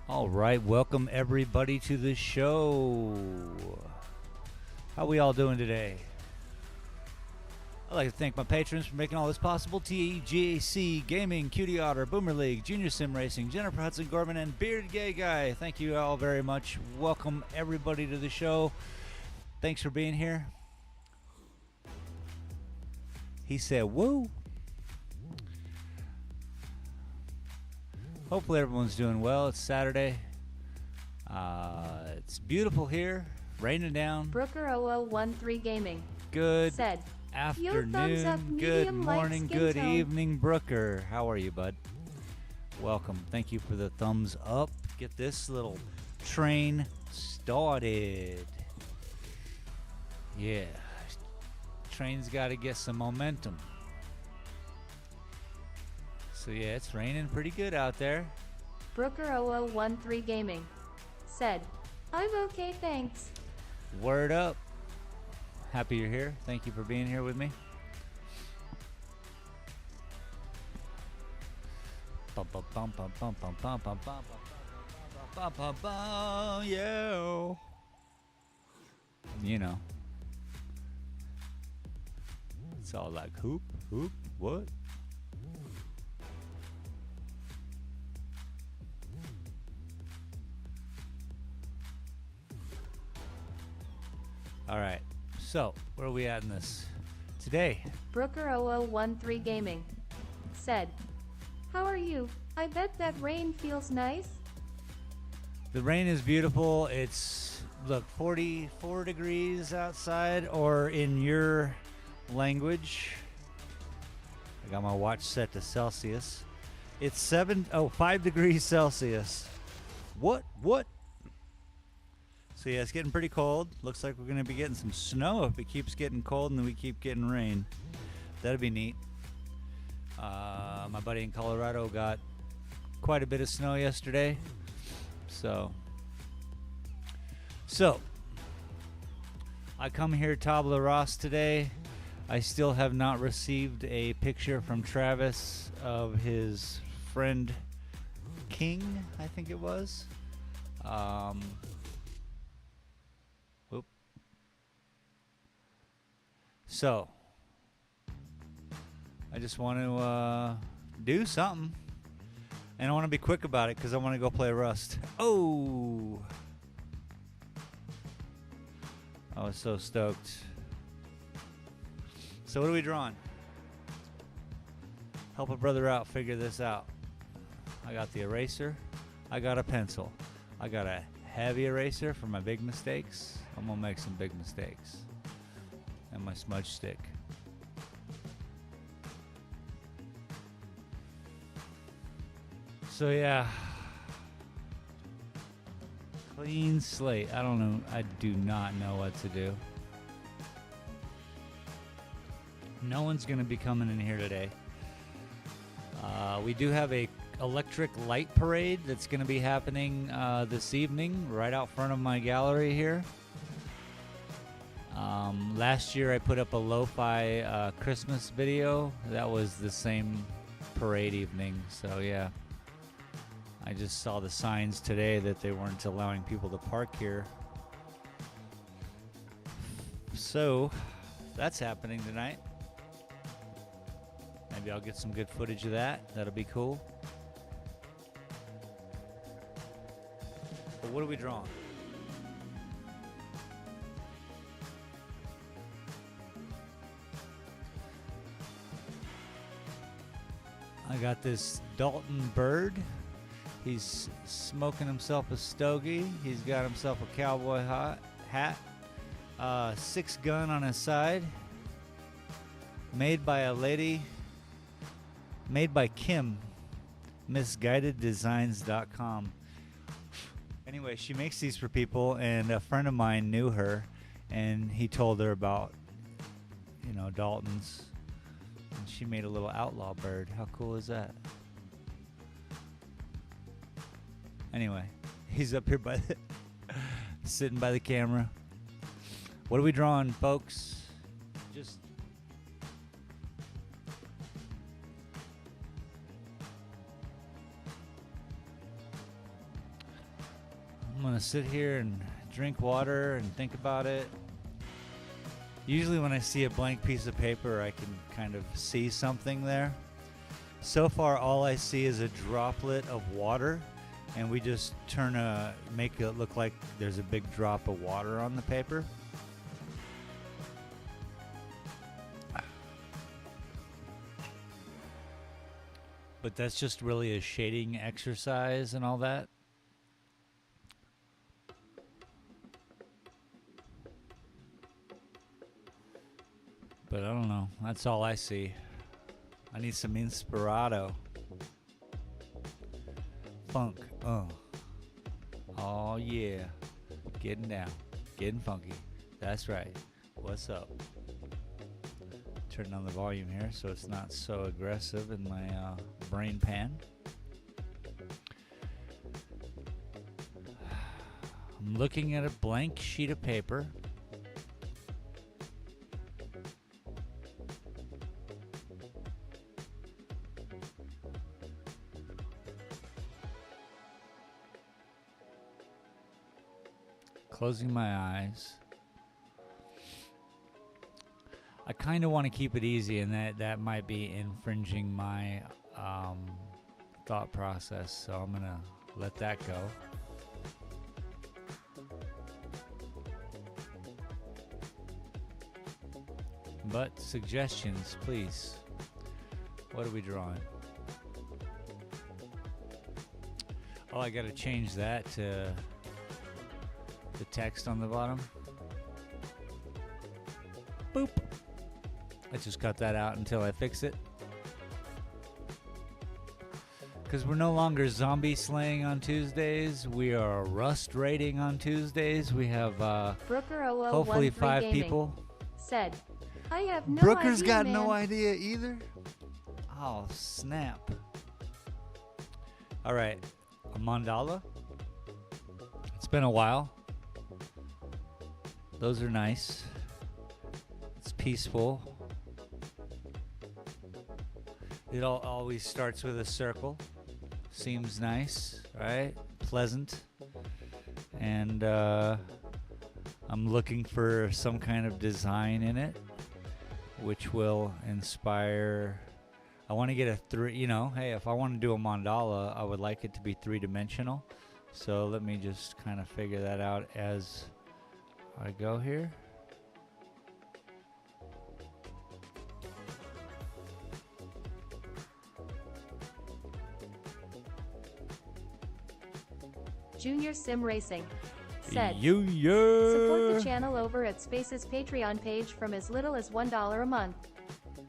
All right, welcome everybody to the show. How we all doing today? I'd like to thank my patrons for making all this possible. TGAC Gaming, Cutie Otter, Boomer League, Junior Sim Racing, Jennifer Hudson Gorman, and Bearded Gay Guy. Thank you all very much. Welcome everybody to the show. Thanks for being here. He said, woo. Hopefully everyone's doing well. It's Saturday. It's beautiful here. Raining down. Brooker0013 Gaming Good said, afternoon, up, good medium, morning, light skin good tone. evening, Brooker. How are you, bud? Welcome. Thank you for the thumbs up. Get this little train started. Yeah. Train's got to get some momentum. So yeah, it's raining pretty good out there. Brooker0013 Gaming said, I'm okay, thanks. Word up. Happy you're here. Thank you for being here with me. Yeah. You know. It's all like hoop, what? All right, so where are we at in this? Today, Brooker0013 Gaming said, how are you? I bet that rain feels nice. the rain is beautiful. It's, look, 44 degrees outside, or in your language, I got my watch set to Celsius. It's 5 degrees Celsius. What? So yeah, it's getting pretty cold. Looks like we're gonna be getting some snow if it keeps getting cold and then we keep getting rain. That'd be neat. My buddy in Colorado got quite a bit of snow yesterday. So I come here tabula rasa today. I still have not received a picture from Travis of his friend King, I think it was. Whoop. So I just want to do something, and I want to be quick about it because I want to go play Rust. Oh, I was so stoked. So what are we drawing? Help a brother out figure this out. I got the eraser. I got a pencil. I got a heavy eraser for my big mistakes. I'm gonna make some big mistakes. And my smudge stick. So yeah. Clean slate. I don't know. I do not know what to do. No one's going to be coming in here today. We do have a electric light parade that's going to be happening this evening right out front of my gallery here. Last year I put up a lo-fi Christmas video. That was the same parade evening. So yeah, I just saw the signs today that they weren't allowing people to park here. So that's happening tonight. Maybe I'll get some good footage of that. That'll be cool. But what are we drawing? I got this Dalton bird. He's smoking himself a stogie. He's got himself a cowboy hat. 6 gun on his side. Made by a lady. Made by Kim, misguideddesigns.com. Anyway, she makes these for people, and a friend of mine knew her, and he told her about, Dalton's. And she made a little outlaw bird. How cool is that? Anyway, he's up here sitting by the camera. What are we drawing, folks? Just I'm gonna sit here and drink water and think about it. Usually when I see a blank piece of paper, I can kind of see something there. So far, all I see is a droplet of water, and we just make it look like there's a big drop of water on the paper. But that's just really a shading exercise and all that. But I don't know. That's all I see. I need some inspirado. Funk. Oh, yeah. Getting down. Getting funky. That's right. What's up? Turn down the volume here so it's not so aggressive in my brain pan. I'm looking at a blank sheet of paper. Closing my eyes. I kind of want to keep it easy, and that might be infringing my thought process, so I'm going to let that go. But suggestions, please. What are we drawing? Oh, I got to change that to the text on the bottom. Boop. I just cut that out until I fix it. Because we're no longer zombie slaying on Tuesdays. We are rust raiding on Tuesdays. We have hopefully 5 Gaming people. Said, I have no Brooker's idea, got man. no idea either. Oh, snap. All right. A mandala. It's been a while. Those are nice. It's peaceful. It always starts with a circle. Seems nice, right? Pleasant. And I'm looking for some kind of design in it, which will inspire. I want to get a hey, if I want to do a mandala, I would like it to be 3-dimensional. So let me just kind of figure that out as I go here. Junior Sim Racing said, Junior! Support the channel over at Space's Patreon page from as little as $1 a month.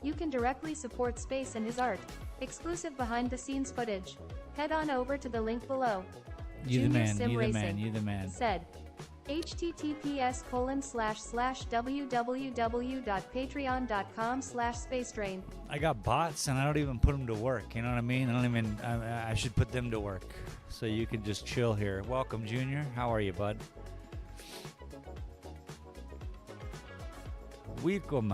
You can directly support Space and his art. Exclusive behind-the-scenes footage. Head on over to the link below. You the Junior man, Sim you the Racing man, you the man. Said, https://www.patreon.com/spacetrain. I got bots and I don't even put them to work. You know what I mean? I should put them to work. So you can just chill here. Welcome, Junior. How are you, bud? Welcome.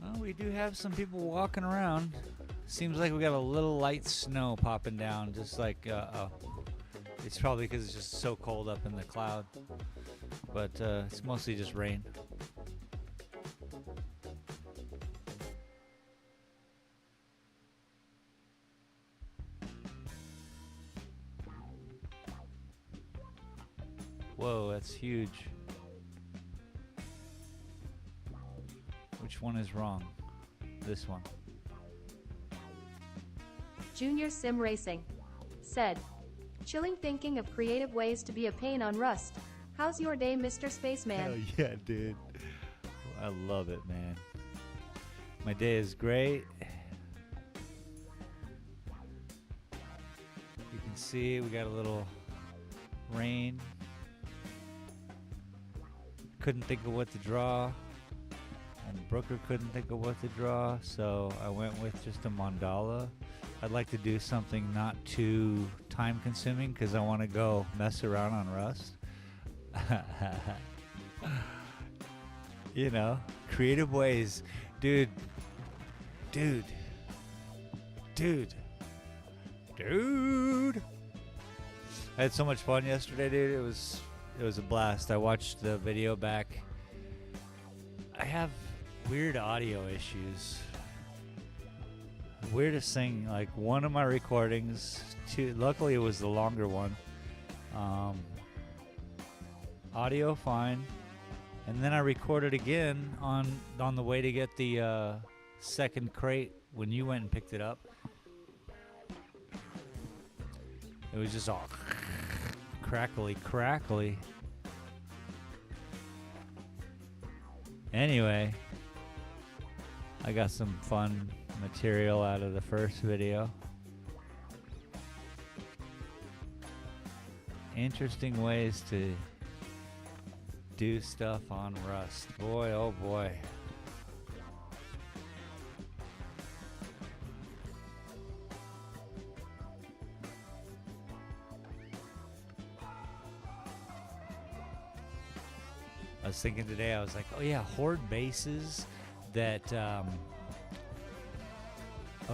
Well, we do have some people walking around. Seems like we got a little light snow popping down, just like it's probably because it's just so cold up in the cloud. But it's mostly just rain. Whoa, that's huge. Which one is wrong? This one. Junior Sim Racing said, chilling thinking of creative ways to be a pain on Rust. How's your day, Mr. Spaceman? Hell yeah, dude. I love it, man. My day is great. You can see we got a little rain. Couldn't think of what to draw. And Brooker couldn't think of what to draw, so I went with just a mandala. I'd like to do something not too time consuming because I want to go mess around on Rust. You know, creative ways. Dude, Dude. I had so much fun yesterday, dude. It was a blast. I watched the video back. I have weird audio issues. Weirdest thing, like one of my recordings, luckily it was the longer one. Audio fine. And then I recorded again on the way to get the second crate when you went and picked it up. It was just all crackly. Anyway, I got some fun material out of the first video. Interesting ways to do stuff on Rust. Boy, oh boy. I was thinking today, I was like, oh yeah, horde bases that, a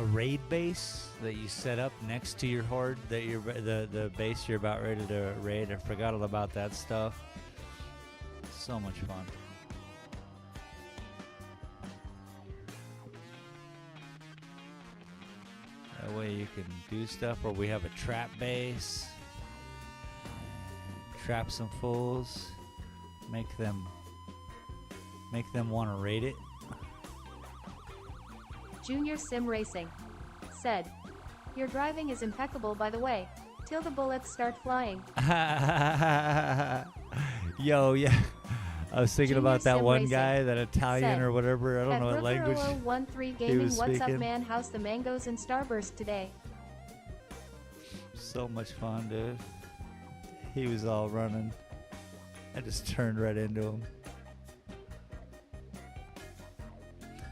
raid base that you set up next to your horde, that you're, the base you're about ready to raid. I forgot all about that stuff. So much fun. That way you can do stuff, or we have a trap base. Trap some fools. Make them want to raid it. Junior Sim Racing said, "Your driving is impeccable, by the way, till the bullets start flying." Yo, yeah. I was thinking Junior about that Sim one Racing guy, that Italian said, or whatever. I don't At know what Brooker language 0013 he Gaming, was what's up, speaking. man? How's the mangoes and Starburst today? So much fun, dude. He was all running. I just turned right into him.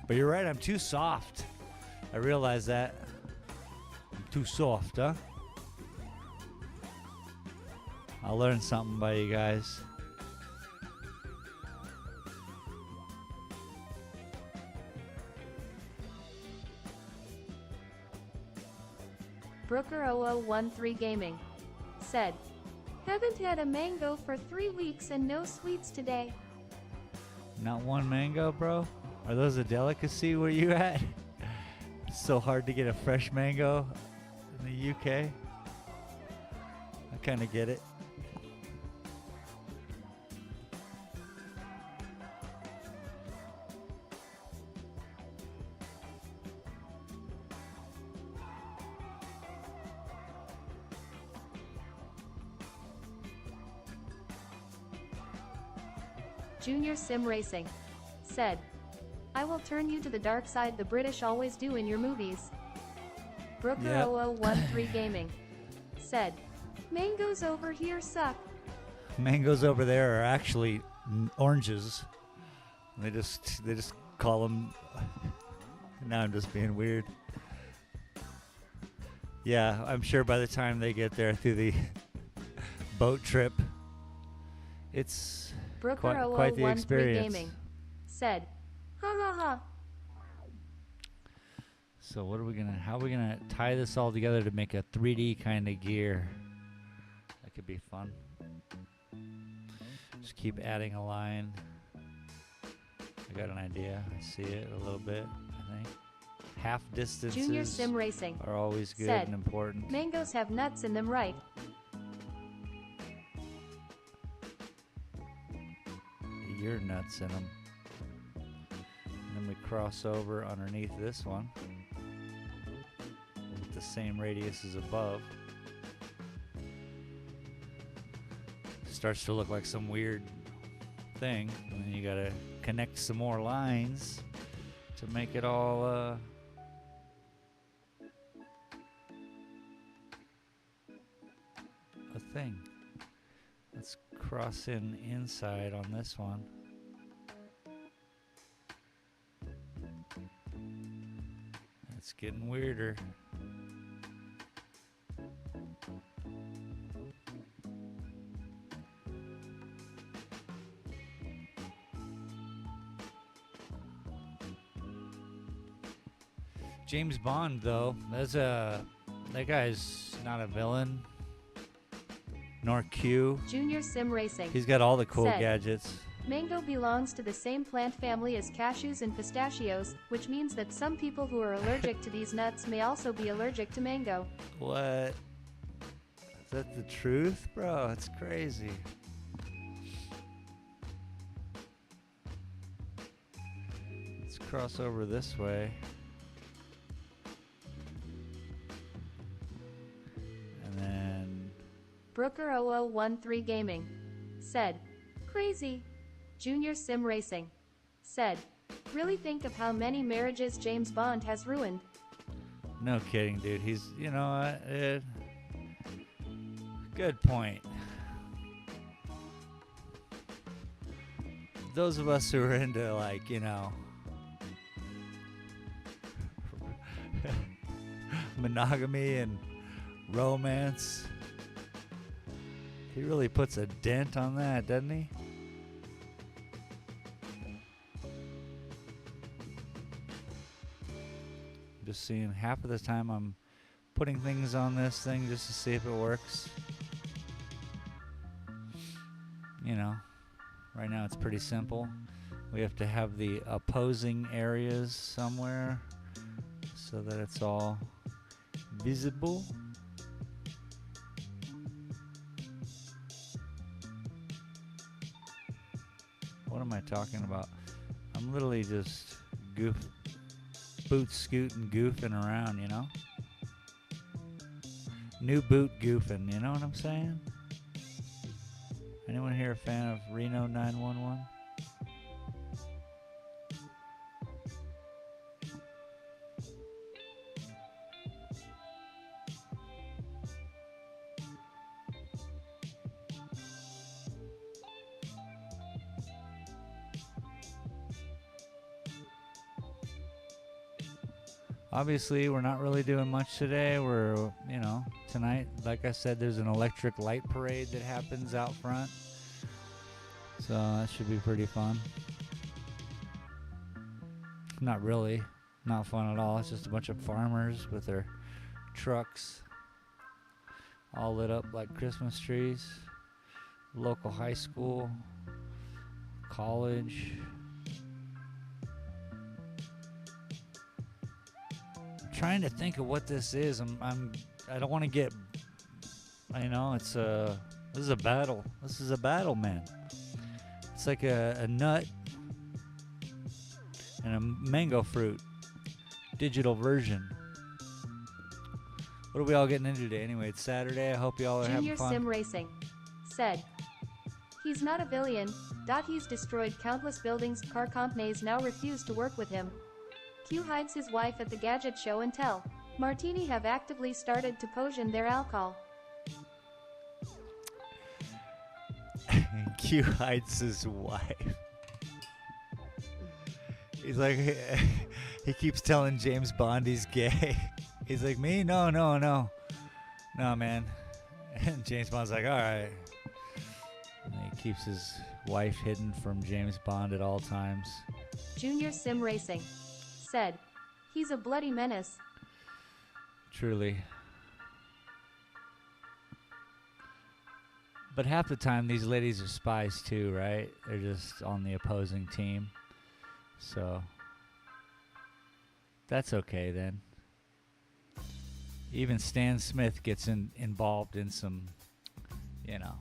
But you're right, I'm too soft. I realize that. I'm too soft, huh? I'll learn something by you guys. Brooker 0013 Gaming said, "Haven't had a mango for 3 weeks and no sweets today." Not one mango, bro? Are those a delicacy where you at? It's so hard to get a fresh mango in the UK. I kind of get it. Junior Sim Racing said, "I will turn you to the dark side, the British always do in your movies." Brooker Yep. 0013 Gaming said, "Mangoes over here suck." Mangoes over there are actually oranges. They just call them. Now I'm just being weird. Yeah, I'm sure by the time they get there through the boat trip, it's Brooker quite the 0013 experience. Gaming said, "Ha ha ha." So how are we gonna tie this all together to make a 3D kind of gear? That could be fun. Just keep adding a line. I got an idea. I see it a little bit, I think. Half distances Junior Sim Racing are always good said, and important. "Mangoes have nuts in them, right?" Your nuts in them. And then we cross over underneath this one with the same radius as above. Starts to look like some weird thing, and then you gotta connect some more lines to make it all a thing. Let's cross in inside on this one. It's getting weirder. James Bond, though, that guy's not a villain, nor Q. Junior Sim Racing He's got all the cool said, gadgets. Mango belongs to the same plant family as cashews and pistachios, which means that some people who are allergic to these nuts may also be allergic to mango. What? Is that the truth? Bro, it's crazy. Let's cross over this way. And then... Brooker0013 Gaming said, crazy. Junior Sim Racing said, really think of how many marriages James Bond has ruined. No kidding, dude. He's, you know, good point. Those of us who are into, like, you know, monogamy and romance, he really puts a dent on that, doesn't he? Just seeing half of the time I'm putting things on this thing just to see if it works. You know, right now it's pretty simple. We have to have the opposing areas somewhere so that it's all visible. What am I talking about? I'm literally just boot scooting, goofing around, you know? New boot goofing, you know what I'm saying? Anyone here a fan of Reno 911? Obviously, we're not really doing much today. We're, you know, tonight, like I said, there's an electric light parade that happens out front. So that should be pretty fun. Not really. Not fun at all. It's just a bunch of farmers with their trucks all lit up like Christmas trees. Local high school, college. Trying to think of what this is. I don't want to get, you know, this is a battle. This is a battle, man. It's like a nut and a mango fruit digital version. What are we all getting into today? Anyway, it's Saturday. I hope you all are having fun. Junior Sim Racing said, he's not a villain. He's destroyed countless buildings. Car companies now refuse to work with him. Q hides his wife at the gadget show and tell. Martini have actively started to poison their alcohol. Q hides his wife. He's like, he keeps telling James Bond he's gay. He's like, me? No, man. And James Bond's like, all right. And he keeps his wife hidden from James Bond at all times. Junior Sim Racing said, he's a bloody menace. Truly. But half the time these ladies are spies too, right? They're just on the opposing team. So that's okay then. Even Stan Smith gets involved in some, you know,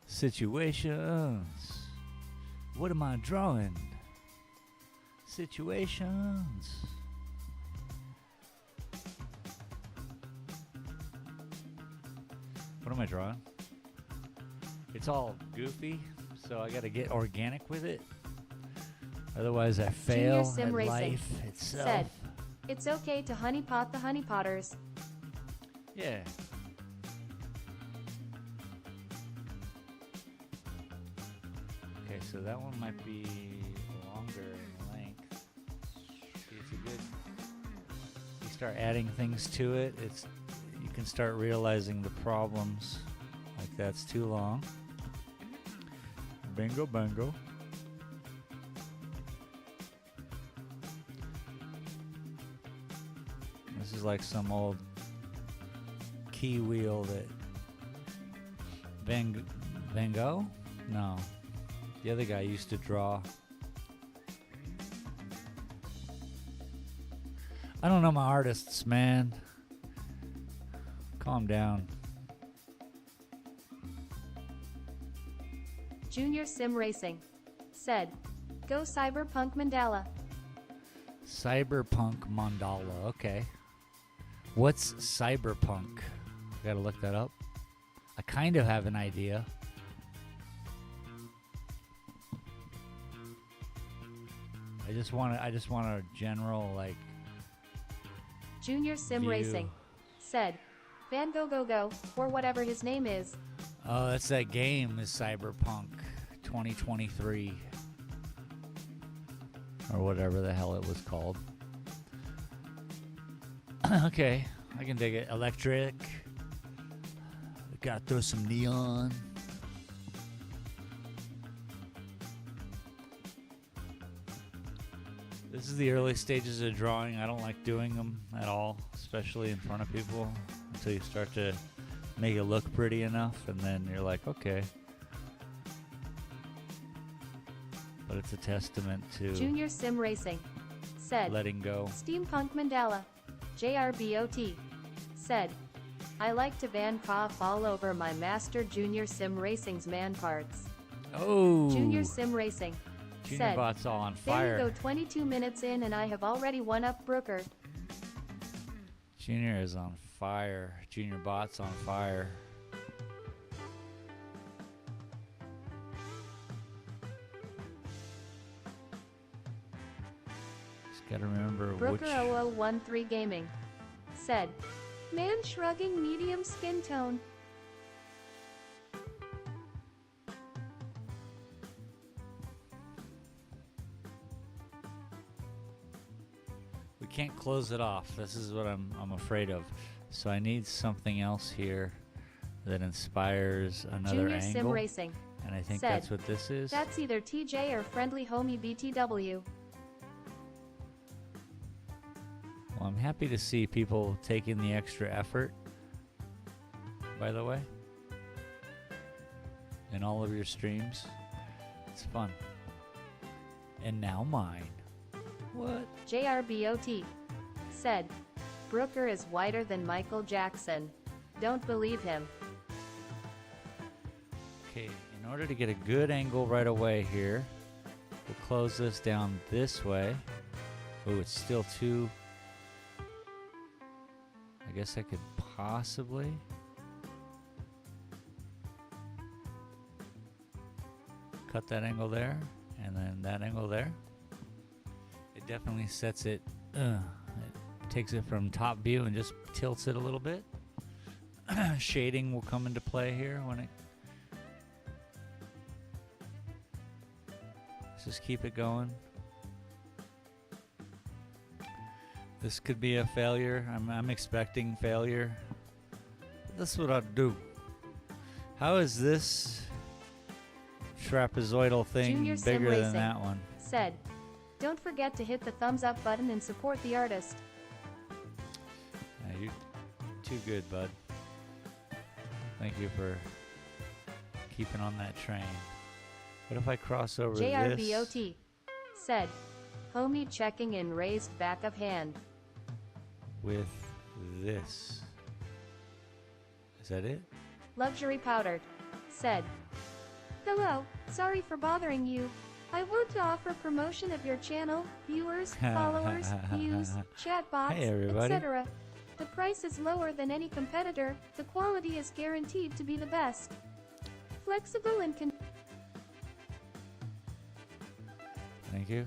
situations. What am I drawing? Situations. What am I drawing? It's all goofy, so I gotta get organic with it. Otherwise I fail Sim at Racing life itself. said, it's okay to honeypot the honeypotters. Yeah. Okay, so that one might be longer in length. See, it's a good. You start adding things to it, you can start realizing the problems. Like that's too long. Bingo, bango. like some old key wheel that Van Gogh? No. The other guy used to draw. I don't know my artists, man. Calm down. Junior Sim Racing said, "Go Cyberpunk Mandala." Cyberpunk Mandala. Okay. What's cyberpunk? Gotta look that up. I kind of have an idea. I just want a general like. Junior Sim view. Racing said, "Van Gogh Go Go," or whatever his name is. Oh, that's that game, is Cyberpunk 2023. Or whatever the hell it was called. Okay, I can dig it. Electric. Gotta throw some neon. This is the early stages of drawing. I don't like doing them at all, especially in front of people, until you start to make it look pretty enough, and then you're like, okay. But it's a testament to Junior Sim Racing said, letting go. Steampunk Mandala JRBOT said, "I like to Van Cough all over my master Junior Sim Racing's man parts." Oh, Junior Sim Racing Junior said, Bot's all on "There fire. you go, 22 minutes in and I have already won up Brooker." Junior is on fire. Junior Bot's on fire. Just gotta remember Brooker which. 0013 Gaming said, "Man shrugging medium skin tone." We can't close it off. This is what I'm afraid of. So I need something else here that inspires another Junior angle. Sim Racing And I think said, that's what this is. "That's either TJ or friendly homie BTW." Well, I'm happy to see people taking the extra effort, by the way, in all of your streams. It's fun. And now mine. What? JRBOT said, "Brooker is whiter than Michael Jackson. Don't believe him." Okay, in order to get a good angle right away here, we'll close this down this way. Oh, it's still too... I guess I could possibly... cut that angle there, and then that angle there. It definitely sets it, it takes it from top view and just tilts it a little bit. Shading will come into play here when it... Let's just keep it going. This could be a failure. I'm expecting failure. This is what I'll do. How is this trapezoidal thing Junior Sim bigger than Racing that one? said, "Don't forget to hit the thumbs up button and support the artist." You're too good, bud. Thank you for keeping on that train. What if I cross over this JRBOT said, "Homie checking in raised back of hand." with this? Is that it? Luxury Powdered said, "Hello, sorry for bothering you. I want to offer promotion of your channel, viewers, followers, views, chatbots, Hey, everybody. etc. The price is lower than any competitor, the quality is guaranteed to be the best. Flexible and Thank you.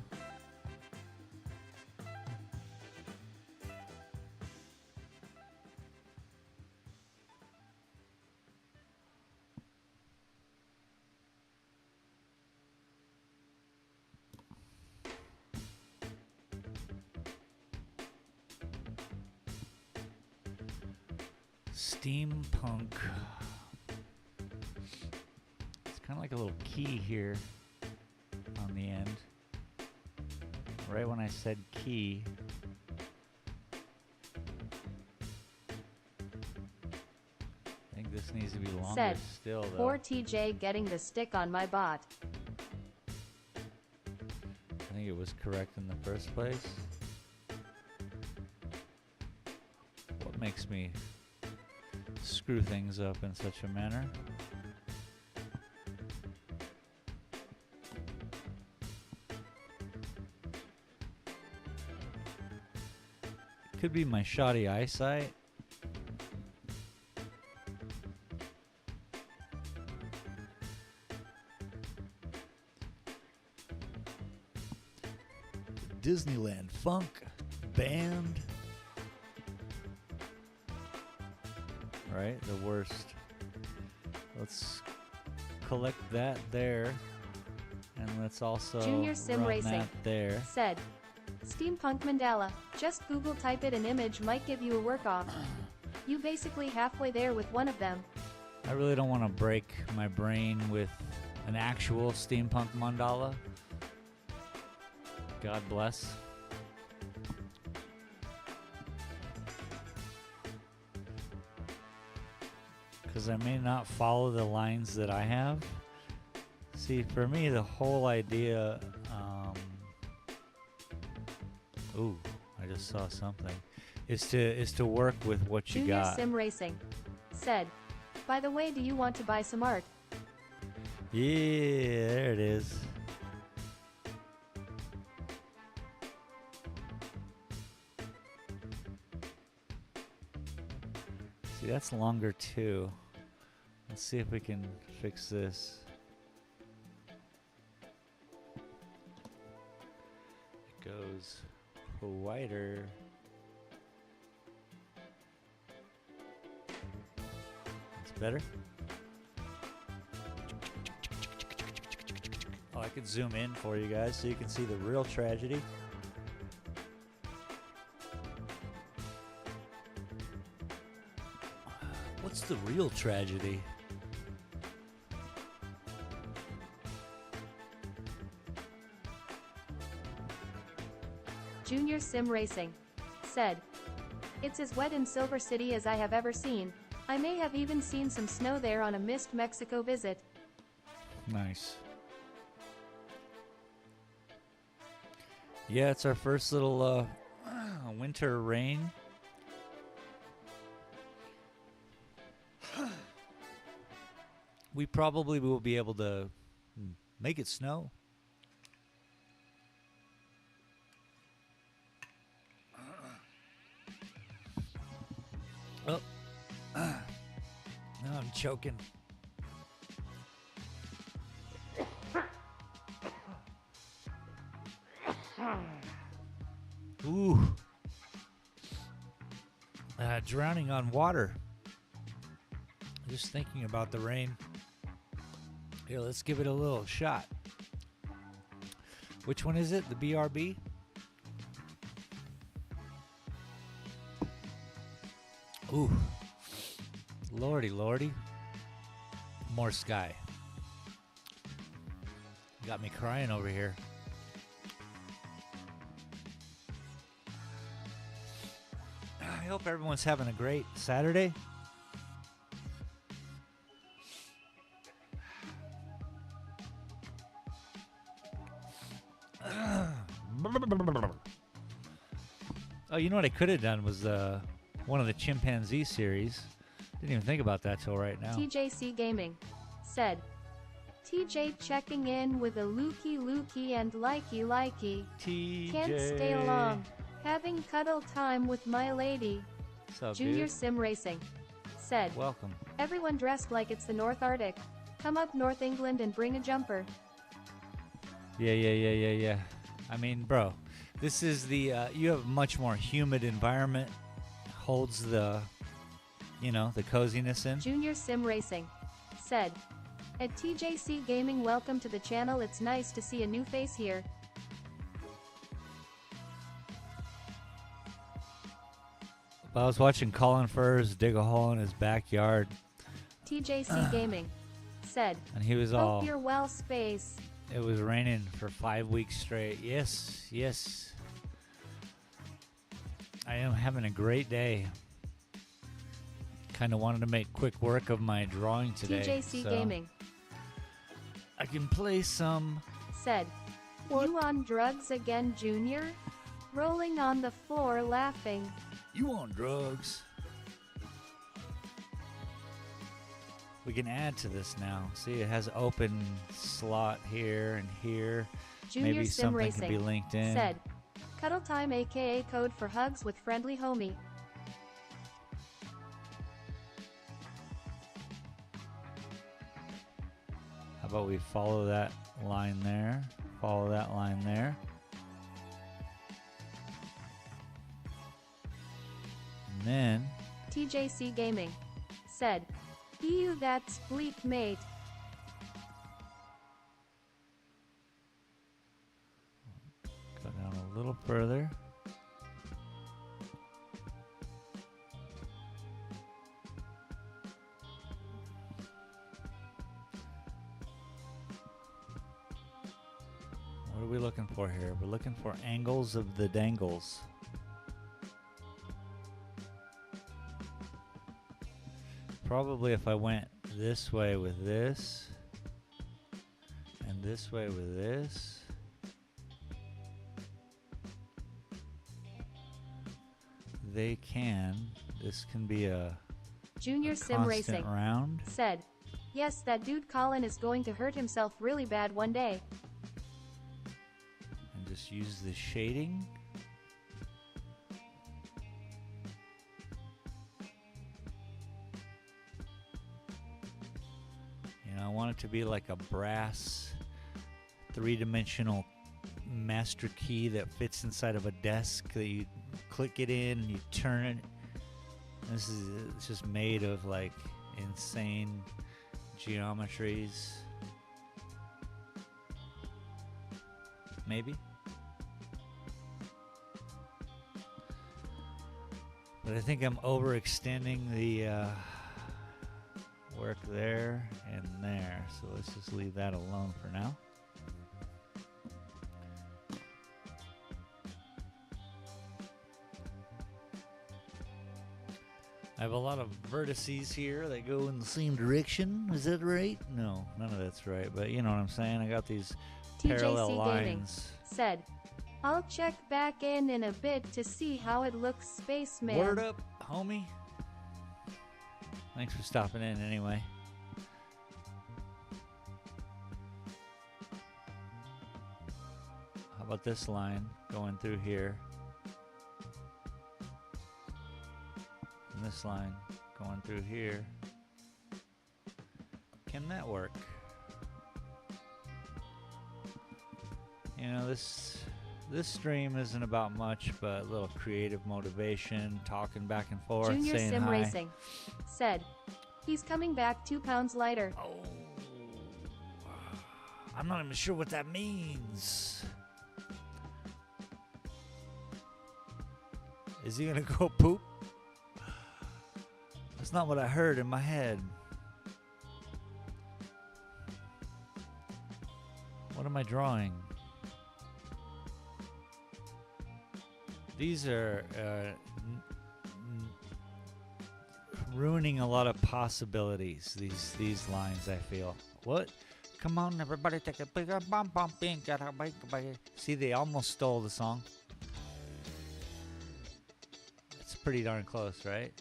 Steampunk. It's kind of like a little key here on the end. Right when I said key, needs to be longer said, still, though. Poor TJ getting the stick on my bot. I think it was correct in the first place. What makes me screw things up in such a manner? Could be my shoddy eyesight. Disneyland Funk Band. Right, the worst. Let's collect that there. And let's also Junior Sim run Racing that there. said, Steampunk Mandala, just Google type it, an image might give you a work off. You basically halfway there with one of them. I really don't want to break my brain with an actual steampunk mandala. God bless. Because I may not follow the lines that I have. See, for me, the whole idea... ooh, I just saw something. Is to work with what you Junior got. Sim Racing said, by the way, do you want to buy some art? Yeah, there it is. See, that's longer too. Let's see if we can fix this. It goes wider. That's better. Oh, I could zoom in for you guys so you can see the real tragedy. What's the real tragedy? Junior Sim Racing said, it's as wet in Silver City as I have ever seen. I may have even seen some snow there on a missed Mexico visit. Nice. Yeah, it's our first little winter rain. We probably will be able to make it snow. Oh, now I'm choking. Ooh. Drowning on water. Just thinking about the rain. Here, let's give it a little shot. Which one is it? The BRB? Ooh. Lordy, lordy. More sky. Got me crying over here. I hope everyone's having a great Saturday. Oh, you know what I could have done was one of the chimpanzee series. Didn't even think about that till right now. TJC Gaming said, TJ checking in with a looky and likey. TJ. Can't stay long. Having cuddle time with my lady. What's up, Junior dude? Sim Racing said, Welcome. everyone dressed like it's the North Arctic. Come up North England and bring a jumper. Yeah. I mean, bro, this is the, you have a much more humid environment. Holds the, the coziness in. Junior Sim Racing said, at TJC Gaming, welcome to the channel. It's nice to see a new face here. I was watching Colin Furs dig a hole in his backyard, TJC Gaming said, and he was hope all, you're well, space. it was raining for 5 weeks straight. Yes. I am having a great day. Kind of wanted to make quick work of my drawing today. TJC so Gaming I can play some. said, You on drugs again, Junior? Rolling on the floor laughing. You on drugs? We can add to this now. See, it has open slot here and here. Junior Maybe Sim something Racing can be linked in. said, Cuddle time aka code for hugs with friendly homie. How about we follow that line there? Follow that line there. And then TJC Gaming said, Ew, that's bleak, mate. go down a little further. What are we looking for here? We're looking for angles of the dangles. Probably if I went this way with this, and this way with this, this can be a Junior Sim constant Racing round. said, Yes, that dude Colin is going to hurt himself really bad one day. And just use the shading. I want it to be like a brass, three-dimensional master key that fits inside of a desk that you click it in and you turn it. It's just made of like insane geometries. Maybe. But I think I'm overextending the work there and there, so let's just leave that alone for now. I have a lot of vertices here that go in the same direction. Is that right? No, none of that's right, but you know what I'm saying. I got these parallel TJC lines. Gaming said, I'll check back in a bit to see how it looks, Spaceman. Word up, homie. Thanks for stopping in anyway. How about this line going through here? And this line going through here. Can that work? You know, this stream isn't about much but a little creative motivation, talking back and forth, Junior saying Sim hi. Racing said, He's coming back 2 pounds lighter. Oh, I'm not even sure what that means. Is he gonna go poop? That's not what I heard in my head. What am I drawing? These are ruining a lot of possibilities. These lines, I feel. What? Come on, everybody, take a big bump, bump, in, get a bike. See, they almost stole the song. It's pretty darn close, right?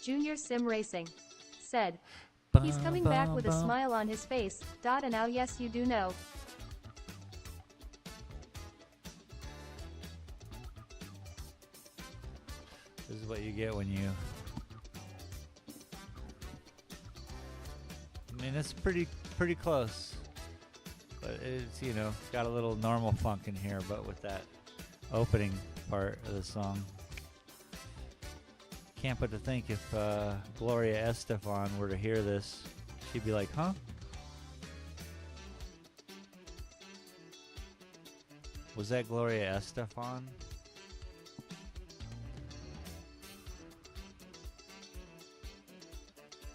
Junior Sim Racing said, He's coming back with a smile on his face. And now, yes, you do know. This is what you get when you... I mean, it's pretty close. But it's, you know, got a little normal funk in here, but with that opening part of the song. Can't but to think if Gloria Estefan were to hear this, she'd be like, huh? Was that Gloria Estefan?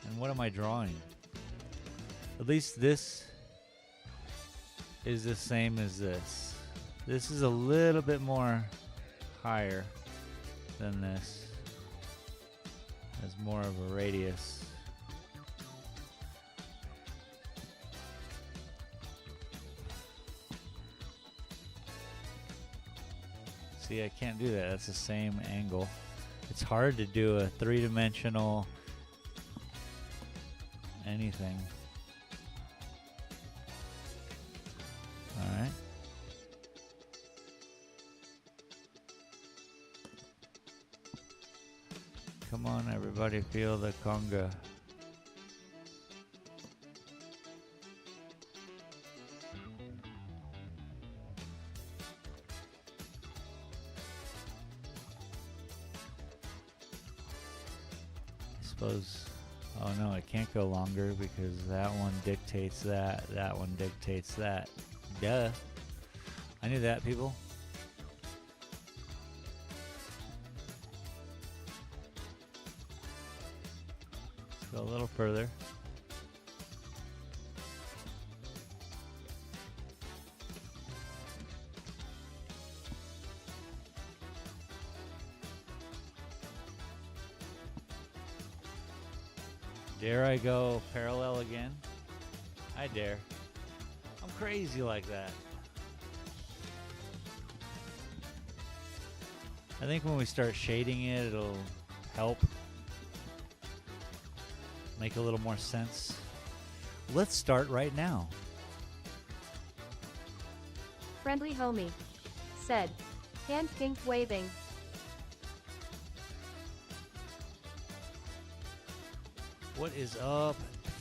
And what am I drawing? At least this is the same as this. This is a little bit more higher than this. has more of a radius. See, I can't do that. That's the same angle. It's hard to do a three-dimensional anything. All right. Come on, everybody, feel the conga. Suppose, oh no, it can't go longer because that one dictates that, that one dictates that. Duh. I knew that, people. Let's go a little further. Dare I go parallel again? I dare. I'm crazy like that. I think when we start shading it, it'll help make a little more sense. Let's start right now. Friendly homie. Said. Hand pink waving. What is up,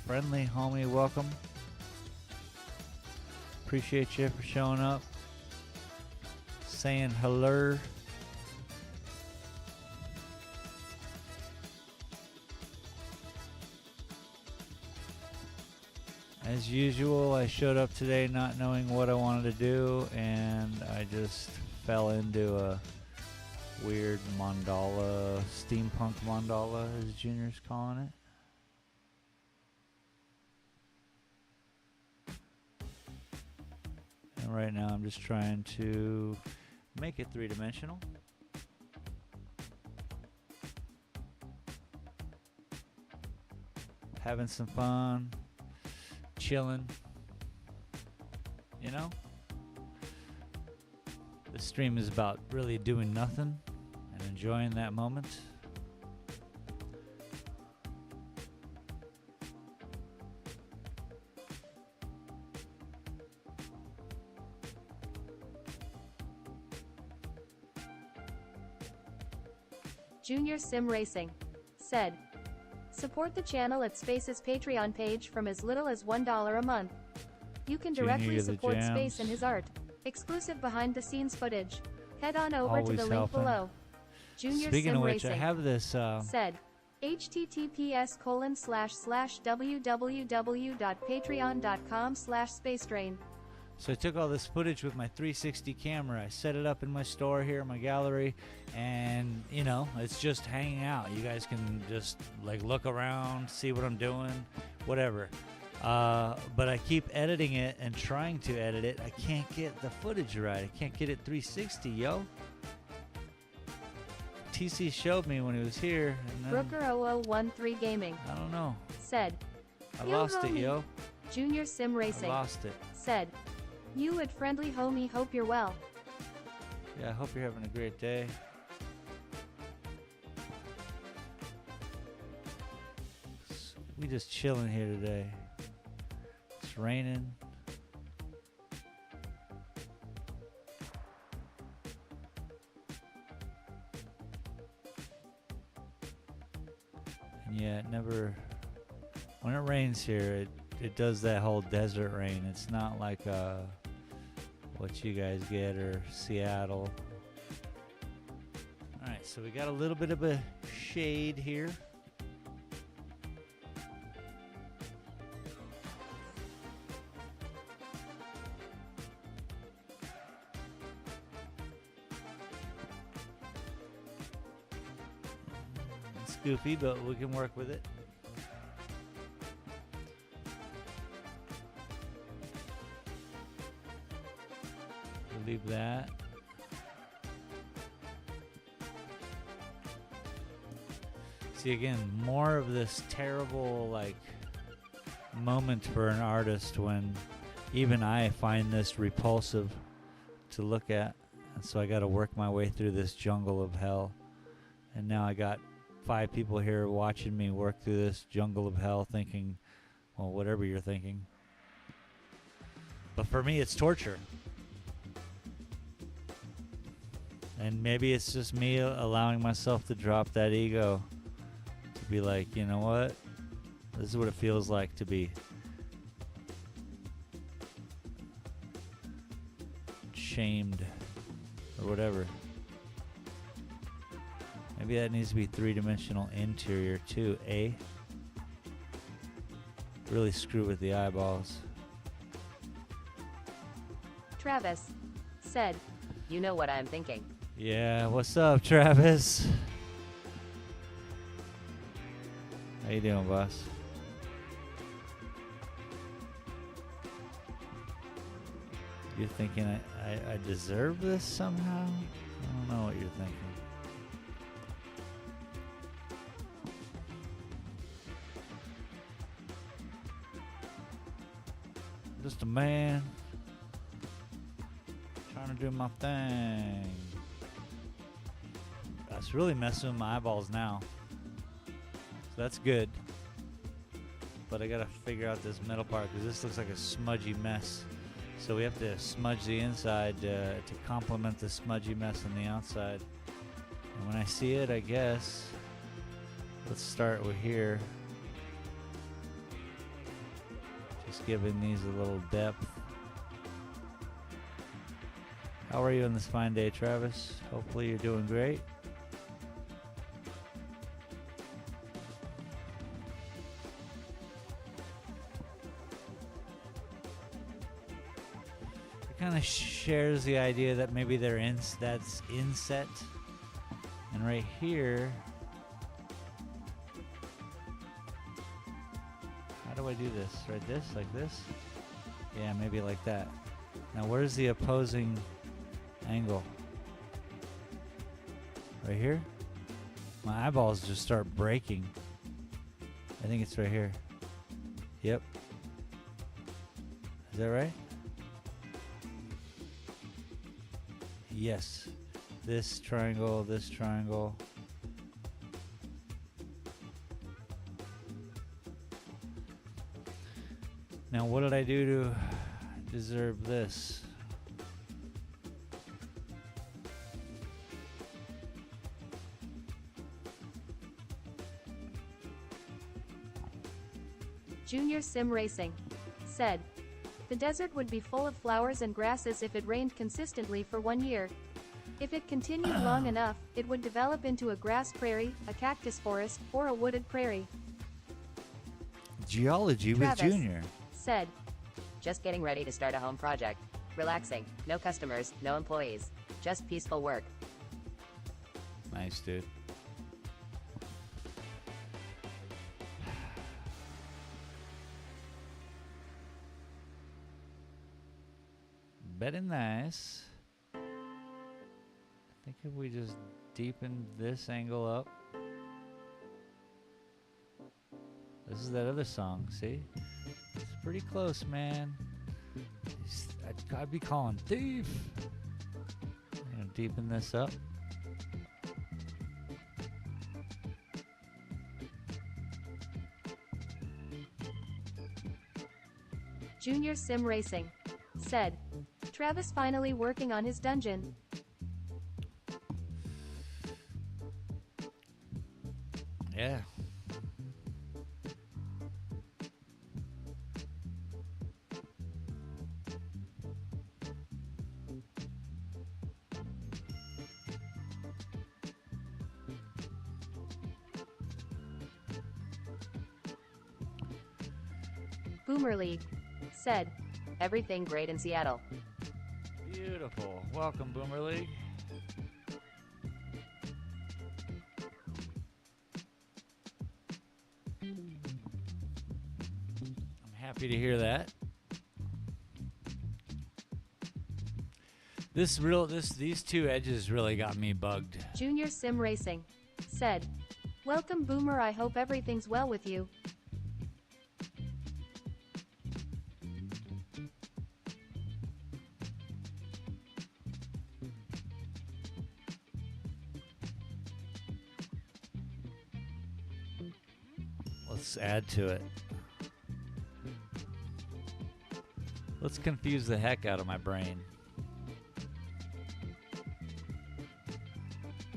friendly homie? Welcome. Appreciate you for showing up. Saying hello. As usual, I showed up today not knowing what I wanted to do, and I just fell into a weird mandala, steampunk mandala, as Junior's calling it. And right now I'm just trying to make it three-dimensional. Having some fun, chilling, you know? The stream is about really doing nothing and enjoying that moment. Junior Sim Racing. Said. Support the channel at Space's Patreon page from as little as $1 a month. You can directly support Space and his art. Exclusive behind-the-scenes footage. Head on over to the link below. Junior Speaking Sim of which, Racing. I have this. Said. https://www.patreon.com/spacedrain. So I took all this footage with my 360 camera. I set it up in my store here in my gallery, and you know, it's just hanging out. You guys can just like look around, see what I'm doing, whatever. But I keep editing it and trying to edit it. I can't get the footage right. I can't get it 360, yo. TC showed me when he was here. And then, Brooker0013 Gaming. I don't know. Said. I lost it, yo. Junior Sim Racing. I lost it. Said. You and friendly homie, hope you're well. Yeah, I hope you're having a great day. We just chilling here today. It's raining. And yeah, it never, when it rains here, it does that whole desert rain. It's not like what you guys get or Seattle. Alright, so we got a little bit of a shade here. It's goofy, but we can work with it. Leave that. See, again, more of this terrible, like, moment for an artist when even I find this repulsive to look at. And so I got to work my way through this jungle of hell. And now I got 5 people here watching me work through this jungle of hell thinking, well, whatever you're thinking. But for me, it's torture. And maybe it's just me allowing myself to drop that ego. To be like, you know what? This is what it feels like to be shamed or whatever. Maybe that needs to be 3-dimensional interior too, eh? Really screw with the eyeballs. Travis said, You know what I'm thinking. Yeah, what's up, Travis? How you doing, boss? You're thinking I deserve this somehow? I don't know what you're thinking. Just a man trying to do my thing. That's really messing with my eyeballs now. So that's good. But I gotta figure out this middle part because this looks like a smudgy mess. So we have to smudge the inside to complement the smudgy mess on the outside. And when I see it, I guess, let's start with here. Just giving these a little depth. How are you on this fine day, Travis? Hopefully you're doing great. Kind of shares the idea that maybe they're that's inset, and right here, how do I do this? Right, this, like this? Yeah, maybe like that. Now where's the opposing angle? Right here? My eyeballs just start breaking. I think it's right here. Yep. Is that right? Yes, this triangle, this triangle. Now, what did I do to deserve this? Junior Sim Racing said, the desert would be full of flowers and grasses if it rained consistently for 1 year. If it continued long enough, it would develop into a grass prairie, a cactus forest, or a wooded prairie. Geology with Travis Junior said, Just getting ready to start a home project. Relaxing. No customers, no employees. Just peaceful work. Nice, dude. Very nice. I think if we just deepen this angle up. This is that other song, see? It's pretty close, man. I'd be calling thief. I'm gonna deepen this up. Junior Sim Racing said, Travis finally working on his dungeon. Yeah. Boomer League said, Everything great in Seattle. Beautiful. Welcome, Boomer League. I'm happy to hear that. These two edges really got me bugged. Junior Sim Racing said, Welcome, Boomer. I hope everything's well with you. Let's add to it. Let's confuse the heck out of my brain.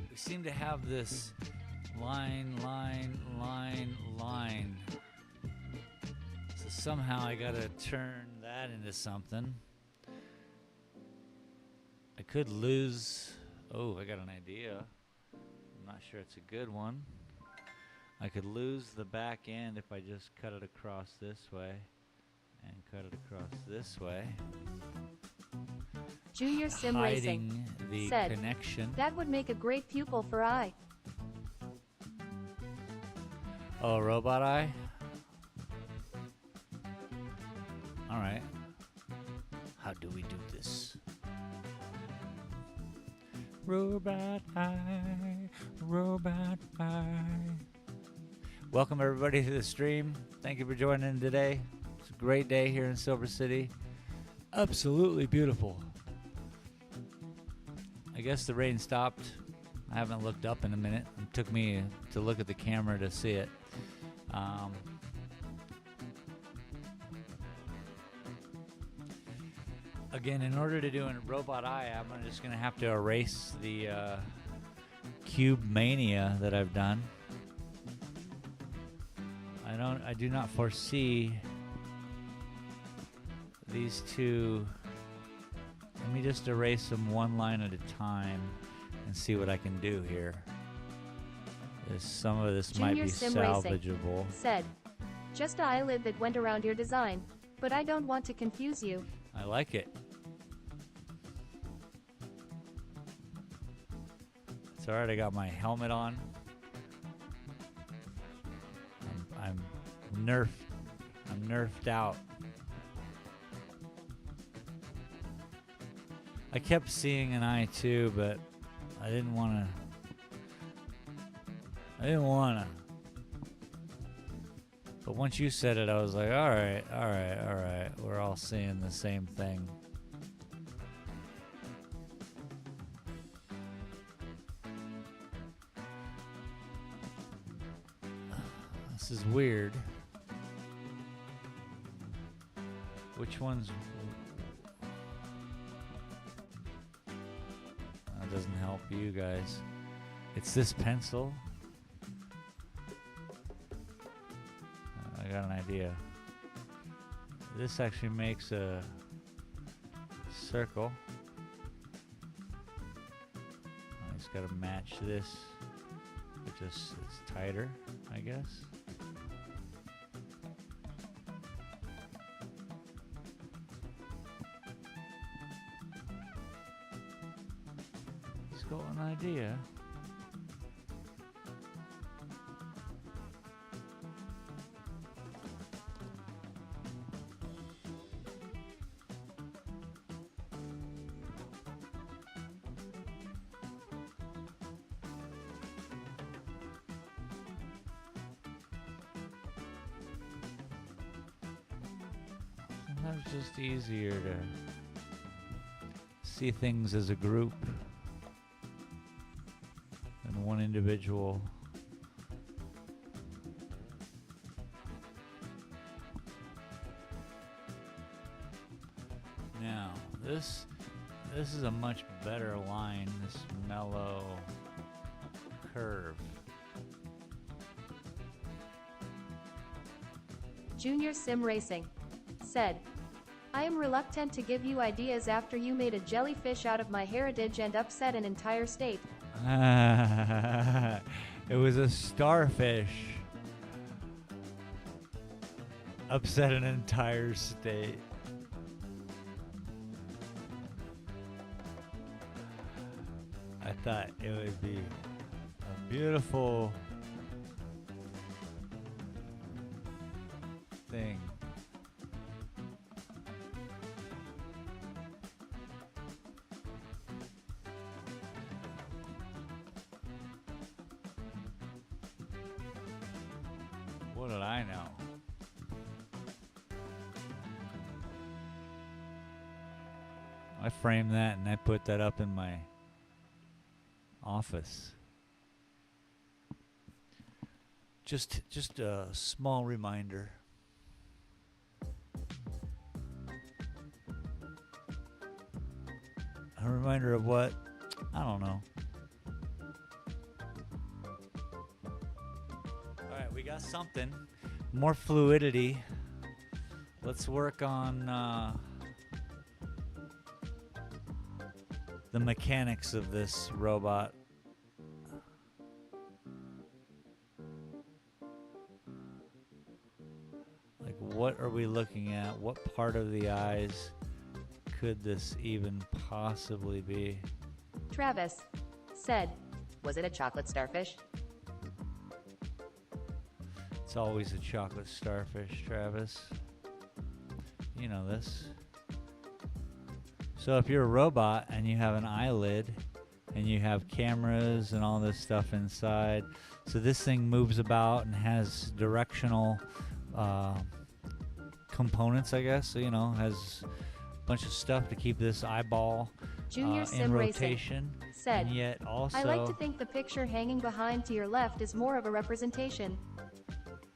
We seem to have this line. So somehow I gotta turn that into something. I could lose. Oh, I got an idea. I'm not sure it's a good one. I could lose the back end if I just cut it across this way and cut it across this way. Junior Sim Hiding Racing the said, connection. that would make a great pupil for I. Oh, robot eye? Alright. How do we do this? Robot eye, robot eye. Welcome everybody to the stream. Thank you for joining in today. It's a great day here in Silver City. Absolutely beautiful. I guess the rain stopped. I haven't looked up in a minute. It took me to look at the camera to see it. Again, in order to do a robot eye, I'm just going to have to erase the cube mania that I've done. I do not foresee these two. Let me just erase them one line at a time and see what I can do here. Some of this Junior might be Sim salvageable. Racing said, just an eyelid that went around your design, but I don't want to confuse you. I like it. It's alright, I got my helmet on. I'm nerfed. I'm nerfed out. I kept seeing an eye too, but I didn't want to. But once you said it, I was like, all right. We're all seeing the same thing. This is weird. Which one's... That doesn't help you guys. It's this pencil. I got an idea. This actually makes a circle. I just gotta match this, which is it's tighter, I guess. Just got an idea. Sometimes it's just easier to see things as a group than one individual. Now, this is a much better line, this mellow curve. Junior Sim Racing said, I am reluctant to give you ideas after you made a jellyfish out of my heritage and upset an entire state. It was a starfish. Upset an entire state. I thought it would be a beautiful thing. What did I know? I framed that and I put that up in my office. Just a small reminder. A reminder of what? I don't know. All right, we got something. More fluidity. Let's work on the mechanics of this robot. Like, what are we looking at? What part of the eyes could this even possibly be? Travis said, Was it a chocolate starfish? It's always a chocolate starfish, Travis. You know this. So if you're a robot and you have an eyelid and you have cameras and all this stuff inside, so this thing moves about and has directional components, I guess. So, you know, has a bunch of stuff to keep this eyeball Junior in Sim rotation. Racing said, And yet also, I like to think the picture hanging behind to your left is more of a representation.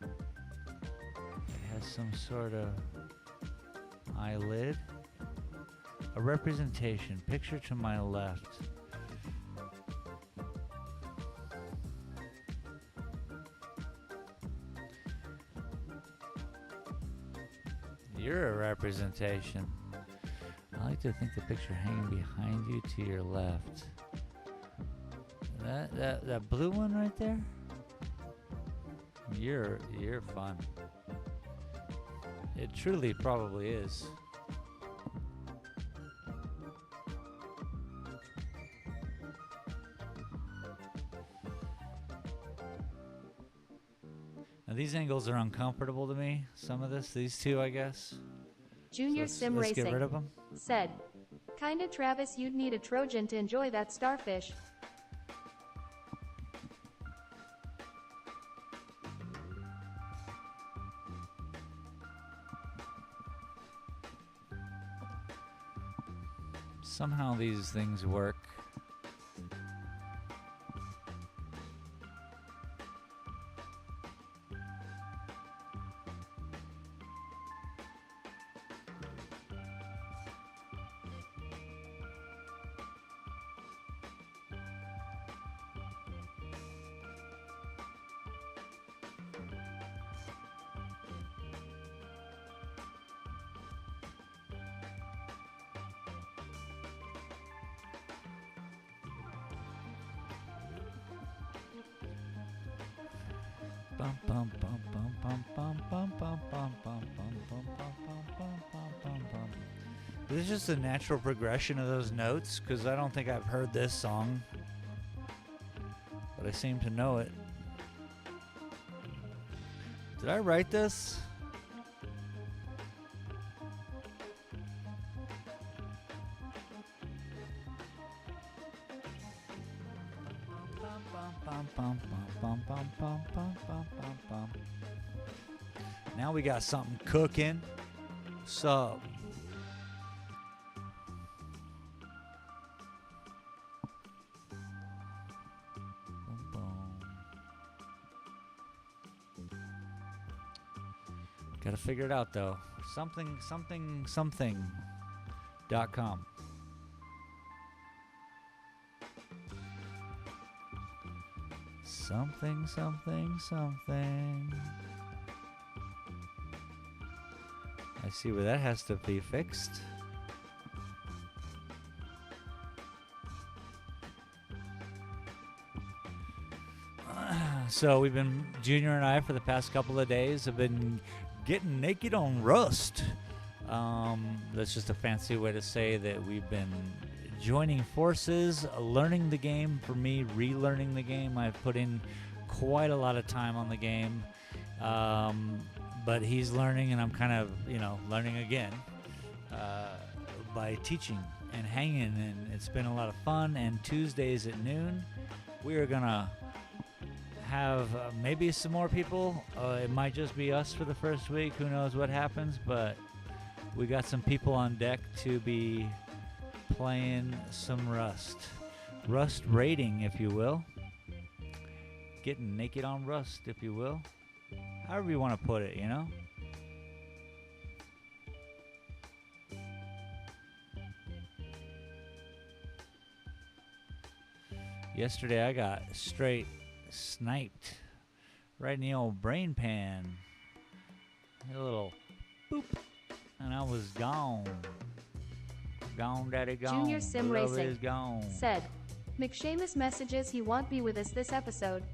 it has some sort of eyelid. A representation. Picture to my left. You're a representation. I like to think the picture hanging behind you to your left. That blue one right there? You're fun. It truly probably is. Now these angles are uncomfortable to me. Some of these two, I guess. Junior Sim Let's get rid Racing of them. said, Kinda Travis, you'd need a Trojan to enjoy that starfish. Somehow these things work. Bum, bum, bum, bum, bum, bum, bum, bum, bum, bum, bum, bum, bum, bum, bum, bum, bum. This is just a natural progression of those notes, because I don't think I've heard this song, but I seem to know it. Did I write this? Now we got something cooking. Sup? Gotta figure it out though. Something.com. Something. I see where that has to be fixed. So we've been, Junior and I, for the past couple of days, have been getting naked on Rust. That's just a fancy way to say that we've been joining forces, learning the game. For me, relearning the game. I've put in quite a lot of time on the game, but he's learning, and I'm kind of, learning again by teaching and hanging, and it's been a lot of fun. And Tuesdays at noon, we are gonna have maybe some more people. It might just be us for the first week. Who knows what happens, but we got some people on deck to be playing some Rust. Rust raiding, if you will. Getting naked on Rust, if you will. However you want to put it, you know? Yesterday I got straight sniped right in the old brain pan. A little boop, and I was gone. Gone, daddy, gone. Junior Sim The love Racing is gone. said, McShamus messages he won't be with us this episode.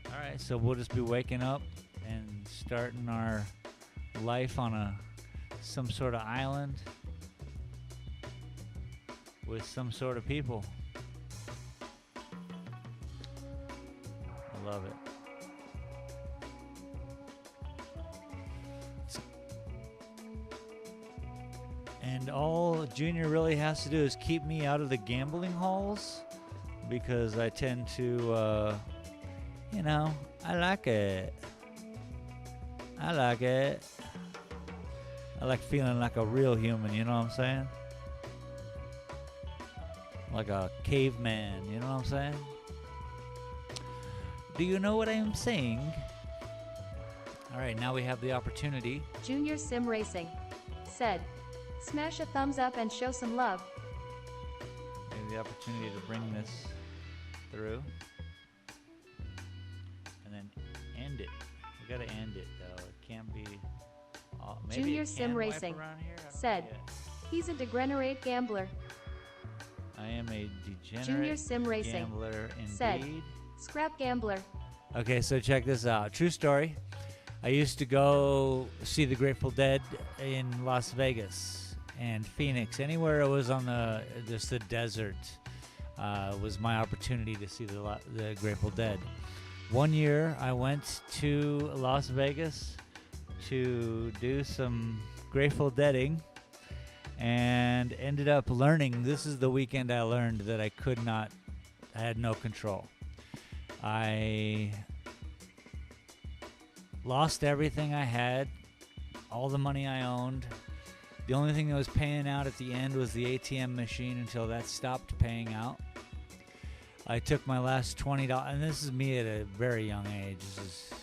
All right, so we'll just be waking up and starting our life on some sort of island with some sort of people. I love it. And all Junior really has to do is keep me out of the gambling halls, because I tend to, you know, I like it. I like it. I like feeling like a real human, you know what I'm saying? Like a caveman, you know what I'm saying? Do you know what I am saying? All right, now we have the opportunity. Junior Sim Racing said, smash a thumbs up and show some love. We have the opportunity to bring this through. And then end it. We gotta end it though. It can't be. Maybe Junior it Sim can wipe Racing around here? I don't know said, yet. he's a degenerate gambler. I am a degenerate Junior Sim Racing gambler indeed. said, scrap gambler. Okay, so check this out. True story. I used to go see the Grateful Dead in Las Vegas and Phoenix. Anywhere it was on just the desert was my opportunity to see the Grateful Dead. One year I went to Las Vegas to do some Grateful Deading and ended up learning. This is the weekend I learned that I had no control. I lost everything I had, all the money I owned. The only thing that was paying out at the end was the ATM machine until that stopped paying out. I took my last $20, and this is me at a very young age. This is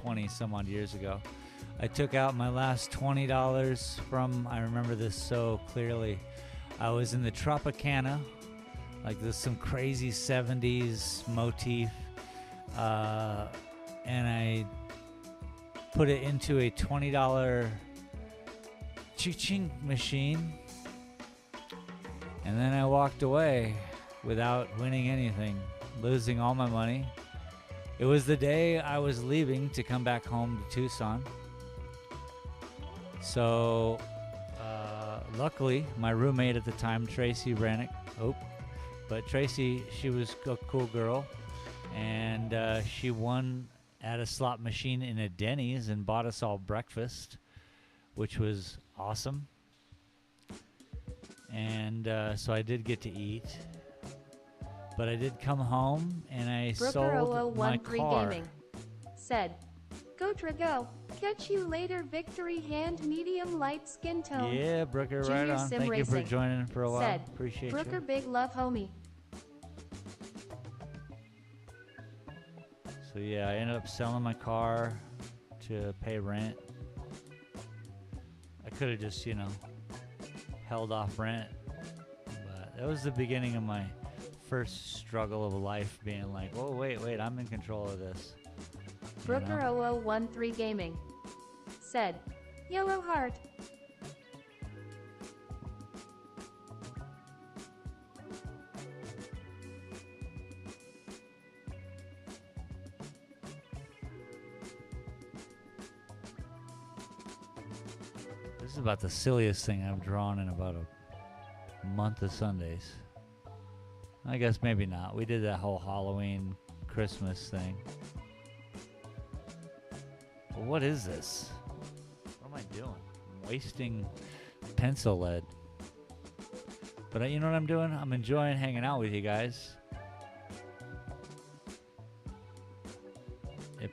20 some odd years ago. I took out my last $20 from, I remember this so clearly. I was in the Tropicana, like this some crazy 70s motif, and I put it into a $20 ching machine, and then I walked away without winning anything, losing all my money. It was the day I was leaving to come back home to Tucson. So luckily my roommate at the time, Tracy, ran it. But Tracy, she was a cool girl, and she won at a slot machine in a Denny's and bought us all breakfast, which was awesome. And so I did get to eat, but I did come home and I sold my car. Gaming said, go Trago, catch you later. Victory hand, medium light skin tone. Yeah, Brooker, right Junior on. Sim Thank you for Racing joining for a while. said, Appreciate Brooker, you. big love, homie. So yeah, I ended up selling my car to pay rent. I could have just, held off rent, but that was the beginning of my first struggle of life, being like, oh, wait, I'm in control of this. Brooker 0013 Gaming said, Yellow Heart. This is about the silliest thing I've drawn in about a month of Sundays. I guess maybe not. We did that whole Halloween, Christmas thing. But what is this? What am I doing? I'm wasting pencil lead. But you know what I'm doing? I'm enjoying hanging out with you guys.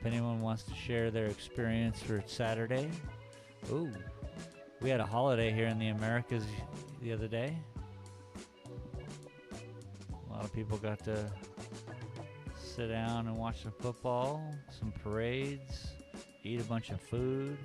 if anyone wants to share their experience for Saturday. Ooh, we had a holiday here in the Americas the other day. A lot of people got to sit down and watch some football, some parades, eat a bunch of food.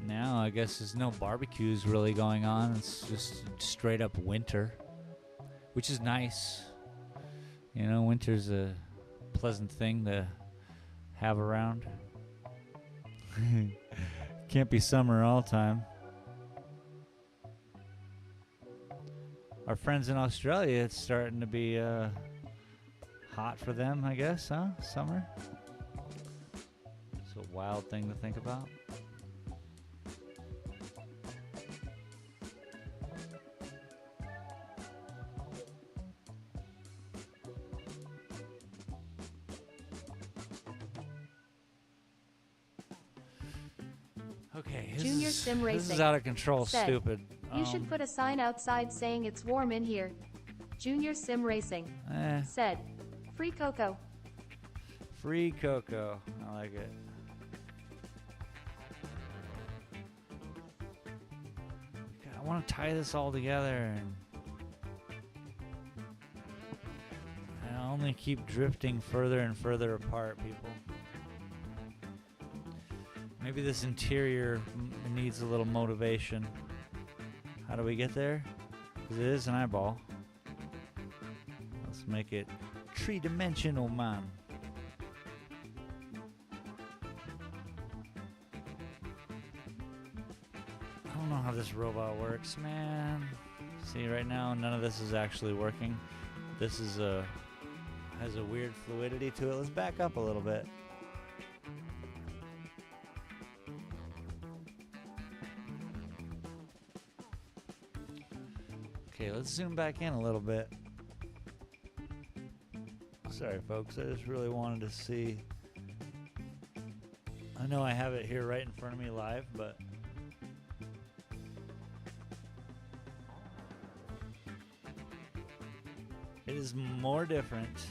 Now I guess there's no barbecues really going on. It's just straight up winter, which is nice. You know, winter's a pleasant thing to have around. Can't be summer all time. Our friends in Australia, it's starting to be hot for them, I guess, huh? Summer. It's a wild thing to think about. Okay, Junior Sim this Racing is out of control, said, stupid. You should put a sign outside saying it's warm in here. Junior Sim Racing said, free cocoa. Free cocoa. I like it. God, I want to tie this all together, and I only keep drifting further and further apart, people. Maybe this interior needs a little motivation. How do we get there? Because it is an eyeball. Let's make it three-dimensional, man. I don't know how this robot works, man. See, right now, none of this is actually working. This is has a weird fluidity to it. Let's back up a little bit. Okay, let's zoom back in a little bit. Sorry, folks. I just really wanted to see. I know I have it here right in front of me live, but it is more different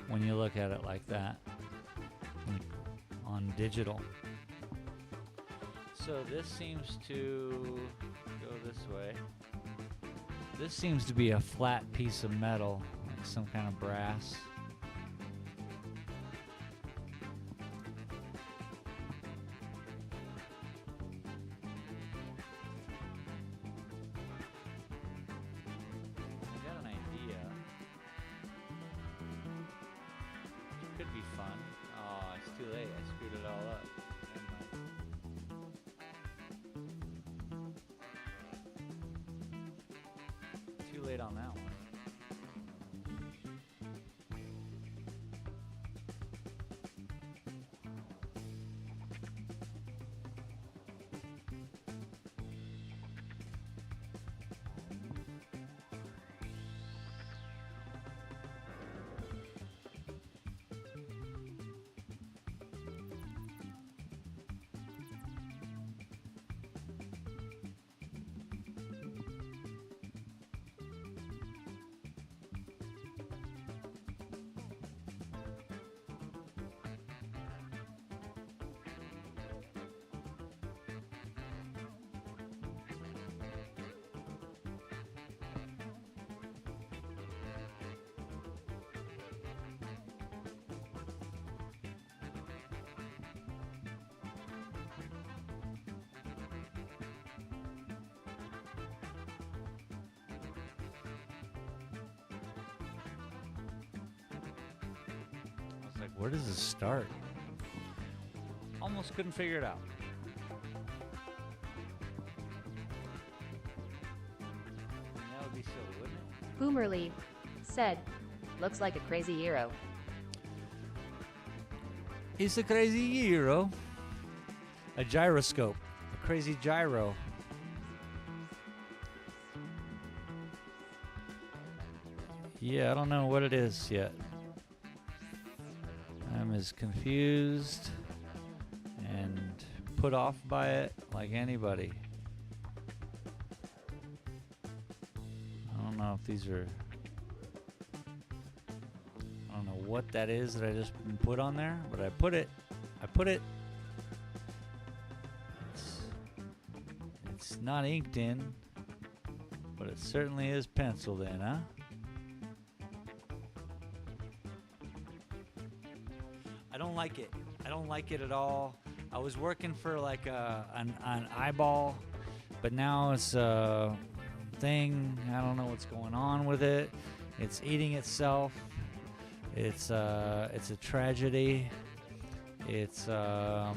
when you look at it like that, like on digital. So this seems to go this way. This seems to be a flat piece of metal, like some kind of brass. I got an idea. It could be fun. Oh, it's too late. I screwed it all up. Too late on that one. Like, where does this start? Almost couldn't figure it out. That would be silly, wouldn't it? Boomerly said, Looks like a crazy hero. It's a crazy gyro. A gyroscope. A crazy gyro. Yeah, I don't know what it is yet. I'm as confused and put off by it like anybody. know if these are, I don't know what that is that I just put on there, but I put it. It's not inked in, but it certainly is penciled in, huh? I don't like it. I don't like it at all. I was working for like an eyeball, but now it's a thing. I don't know what's going on with it. It's eating itself. It's a tragedy. It's a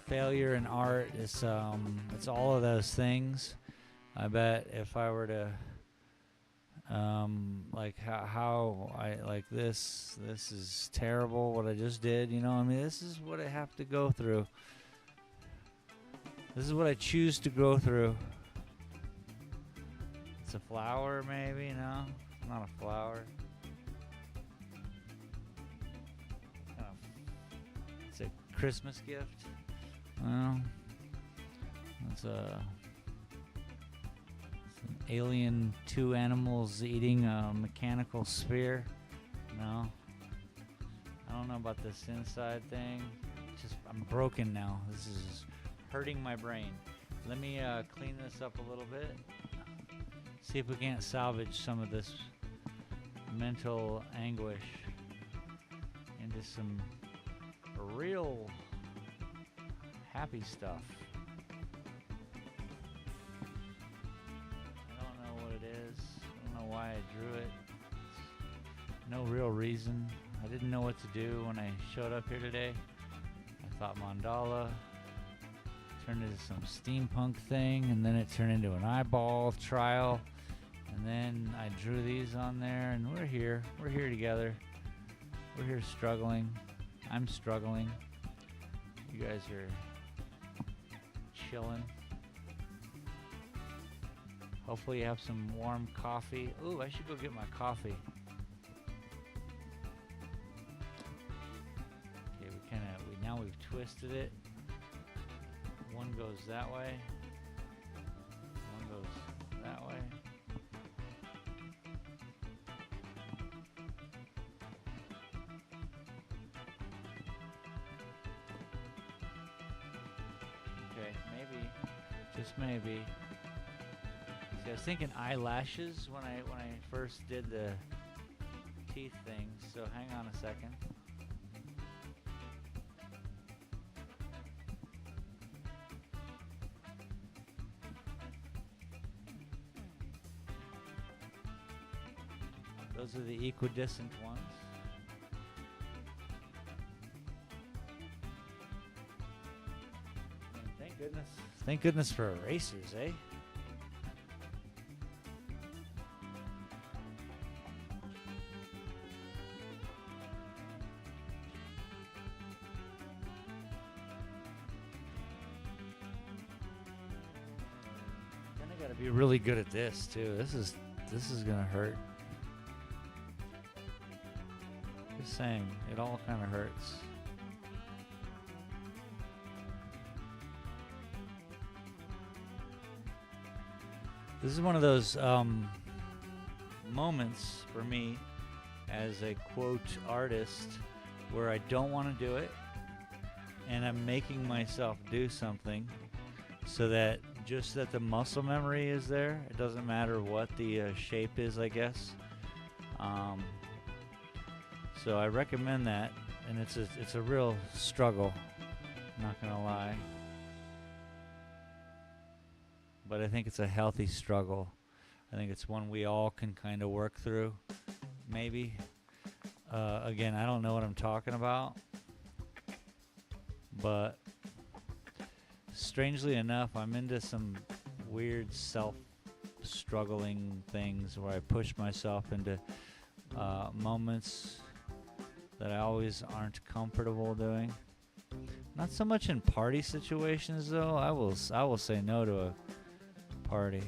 failure in art. It's all of those things. I bet if I were to like how I like this is terrible what I just did, you know. I mean, this is what I have to go through. This is what I choose to go through. It's a flower, maybe. No, it's not a flower. It's a Christmas gift. Well, it's an alien, two animals eating a mechanical sphere. No, I don't know about this inside thing. I'm broken now. This is hurting my brain. Let me clean this up a little bit. See if we can't salvage some of this mental anguish into some real happy stuff. I don't know what it is. I don't know why I drew it. No real reason. I didn't know what to do when I showed up here today. I thought mandala turned into some steampunk thing, and then it turned into an eyeball trial, and then I drew these on there, and we're here together. We're here struggling. I'm struggling. You guys are chilling. Hopefully you have some warm coffee. Ooh, I should go get my coffee. Okay, now we've twisted it. One goes that way. One goes that way. Okay, maybe, just maybe. See, I was thinking eyelashes when I first did the teeth thing. So hang on a second. Those are the equidistant ones. And thank goodness for erasers, eh? Then I gotta be really good at this too. This is gonna hurt. Just saying, it all kind of hurts. This is one of those moments for me as a quote artist where I don't want to do it, and I'm making myself do something so that just that the muscle memory is there. It doesn't matter what the shape is, I guess. So I recommend that, and it's a real struggle, not gonna lie. But I think it's a healthy struggle. I think it's one we all can kind of work through, maybe. Again, I don't know what I'm talking about, but strangely enough, I'm into some weird self-struggling things where I push myself into moments that I always aren't comfortable doing. Not so much in party situations, though. I will say no to a party.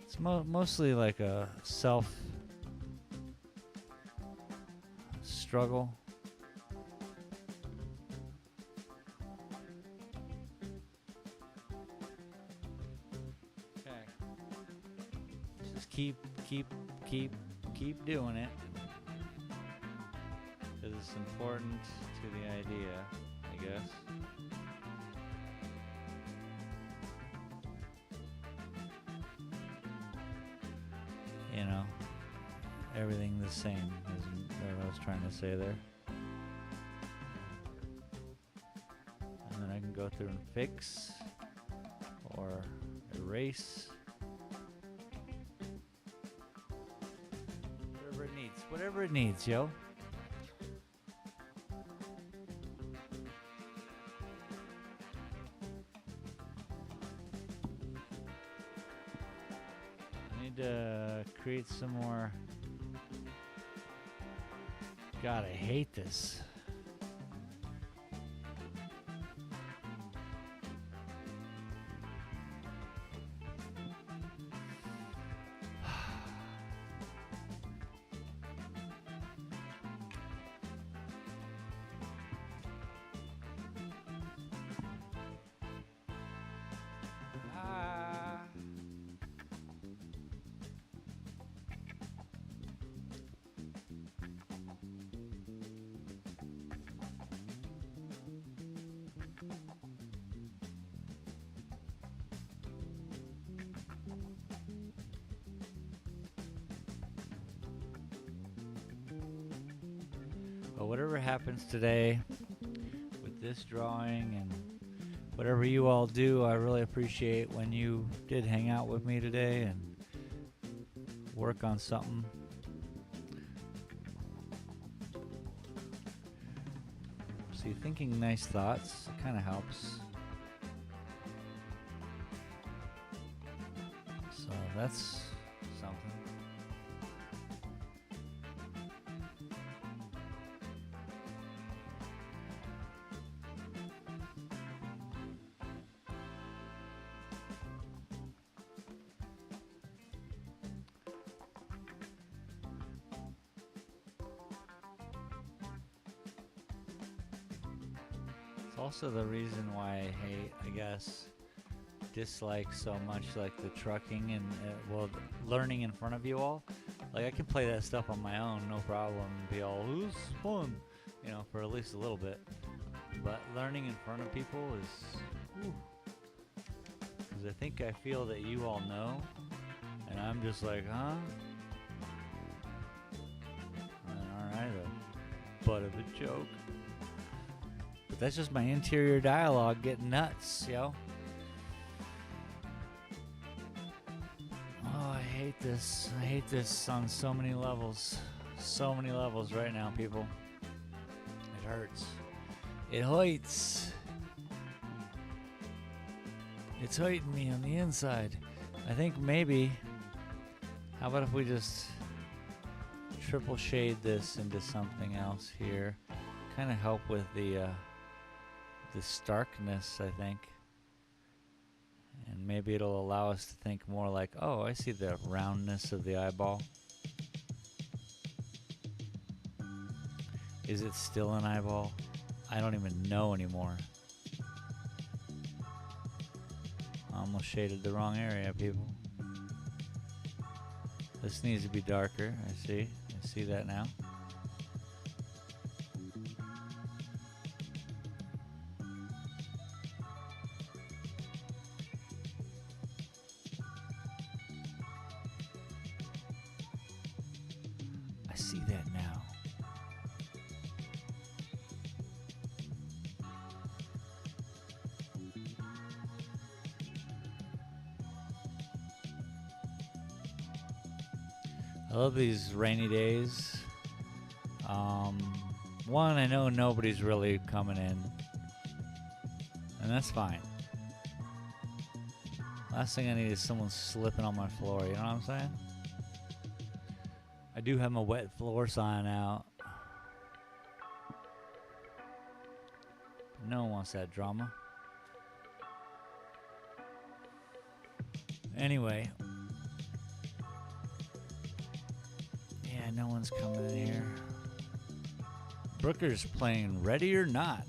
It's mostly like a self struggle. Just keep doing it. Because it's important to the idea, I guess. You know, everything the same is what I was trying to say there. And then I can go through and fix or erase. Whatever it needs, yo. I need to create some more. God, I hate this. But whatever happens today with this drawing and whatever you all do, I really appreciate when you did hang out with me today and work on something. See, thinking nice thoughts kind of helps. So that's something. It's also the reason why I hate, I guess, dislike so much like the trucking and well, learning in front of you all. Like I can play that stuff on my own, no problem, and be all, "This is fun," you know, for at least a little bit. But learning in front of people is, because I think I feel that you all know, and I'm just like, huh? All right, a butt of a joke. But that's just my interior dialogue getting nuts, yo. Oh, I hate this. I hate this on so many levels. So many levels right now, people. It hurts. It hurts. It's hurting me on the inside. I think maybe, how about if we just triple shade this into something else here? Kind of help with the starkness, I think. And maybe it'll allow us to think more like, oh, I see the roundness of the eyeball. Is it still an eyeball? I don't even know anymore. I almost shaded the wrong area, people. This needs to be darker. I see that now. I see that now. I love these rainy days. One, I know nobody's really coming in, and that's fine. Last thing I need is someone slipping on my floor, you know what I'm saying? I do have my wet floor sign out. No one wants that drama. Anyway. Yeah, no one's coming in here. Brooker's playing Ready or Not.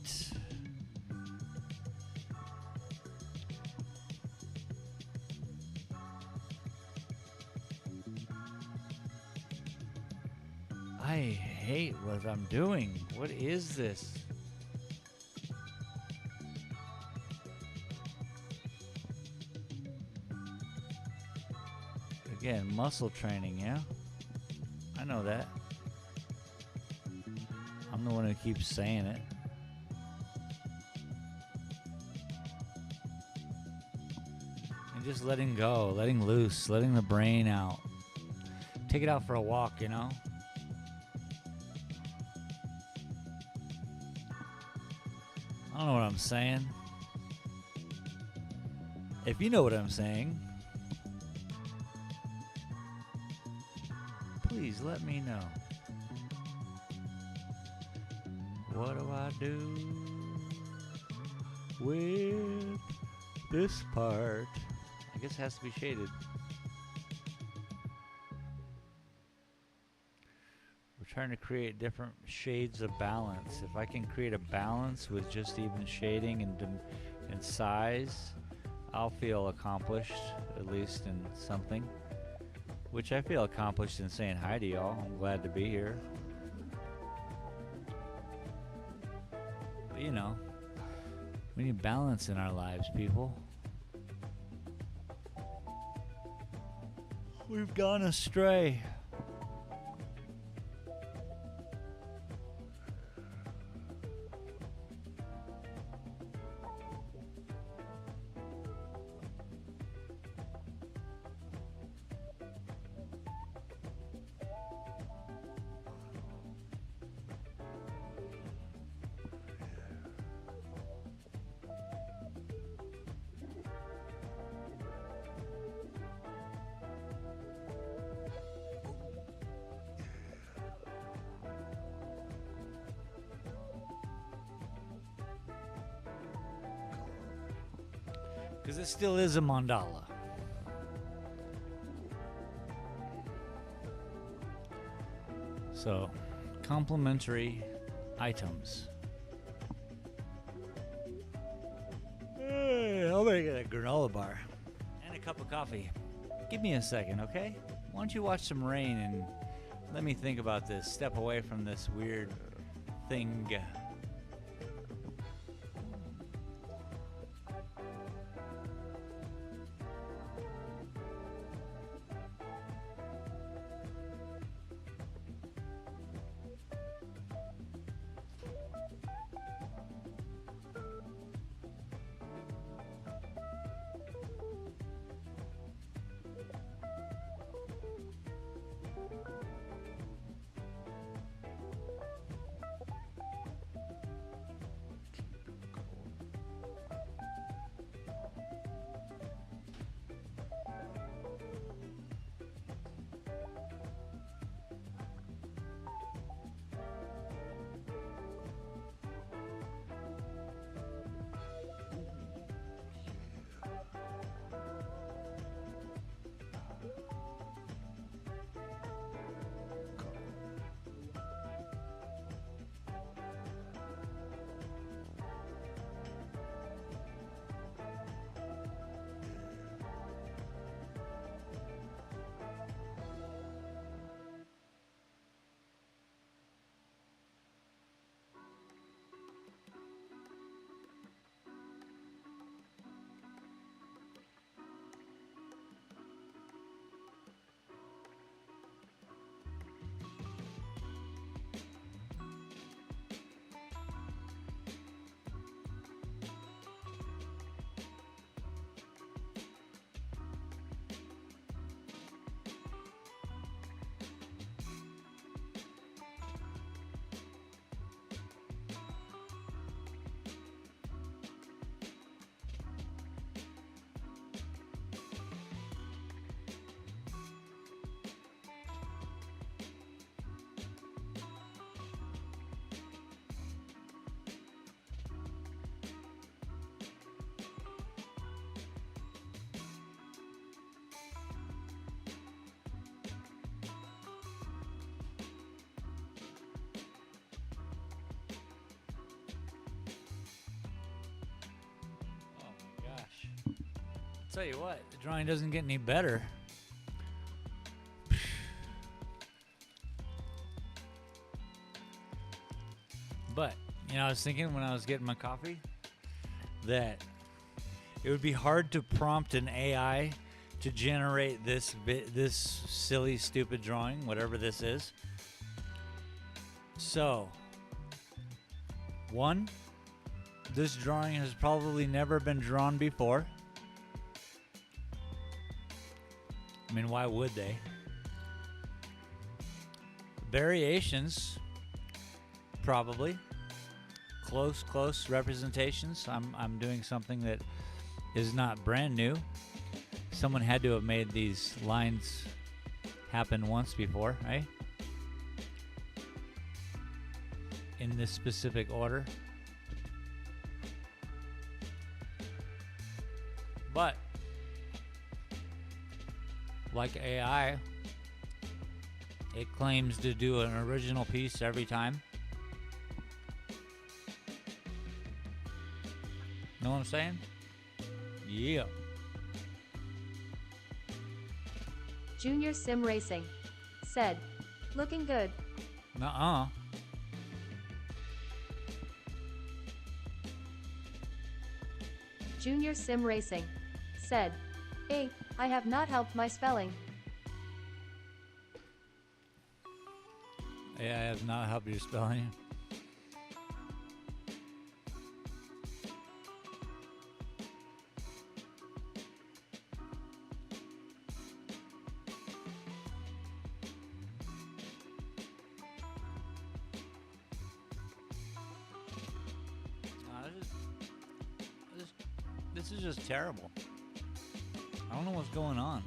I hate what I'm doing. What is this? Again, muscle training, yeah? I know that. I'm the one who keeps saying it. And just letting go, letting loose, letting the brain out. Take it out for a walk, you know? I don't know what I'm saying. If you know what I'm saying, please let me know. What do I do with this part? I guess it has to be shaded. We're trying to create different shades of balance. If I can create a balance with just even shading and size, I'll feel accomplished, at least in something. Which I feel accomplished in saying hi to y'all. I'm glad to be here. But you know, we need balance in our lives, people. We've gone astray. Because it still is a mandala. So, complimentary items. Hey, I'll make it a granola bar and a cup of coffee. Give me a second, okay? Why don't you watch some rain and let me think about this. Step away from this weird thing. Tell you what, the drawing doesn't get any better. But, I was thinking when I was getting my coffee that it would be hard to prompt an AI to generate this silly, stupid drawing, whatever this is. So, one, this drawing has probably never been drawn before. I mean, why would they? Variations, probably. Close representations. I'm doing something that is not brand new. Someone had to have made these lines happen once before, right? In this specific order. But like AI, it claims to do an original piece every time. Know what I'm saying? Yeah. Junior Sim Racing said, looking good. Nuh-uh. Junior Sim Racing said, "Hey, I have not helped my spelling." AI has not helped your spelling. This is just terrible. I don't know what's going on.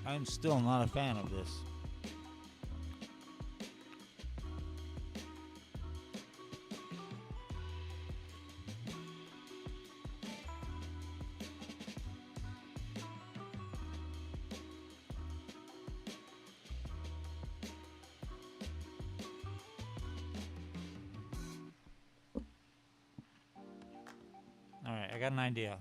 I'm still not a fan of this. Alright, I got an idea.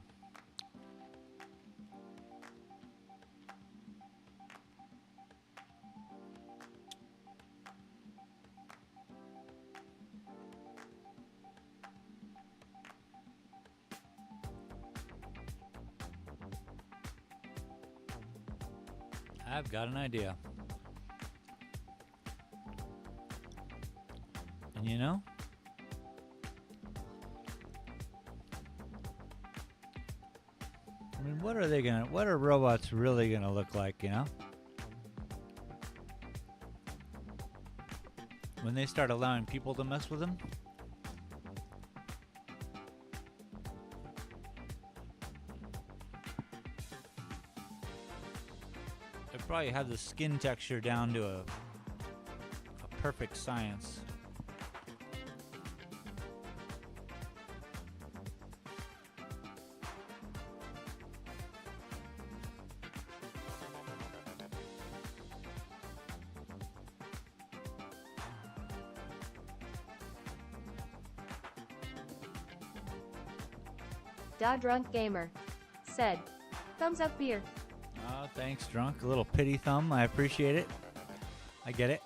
I've got an idea. And you know? I mean, what are robots really gonna look like, you know? When they start allowing people to mess with them? They probably have the skin texture down to a perfect science. Da Drunk Gamer said, thumbs up beer. Oh, thanks, Drunk. A little pity thumb. I appreciate it. I get it.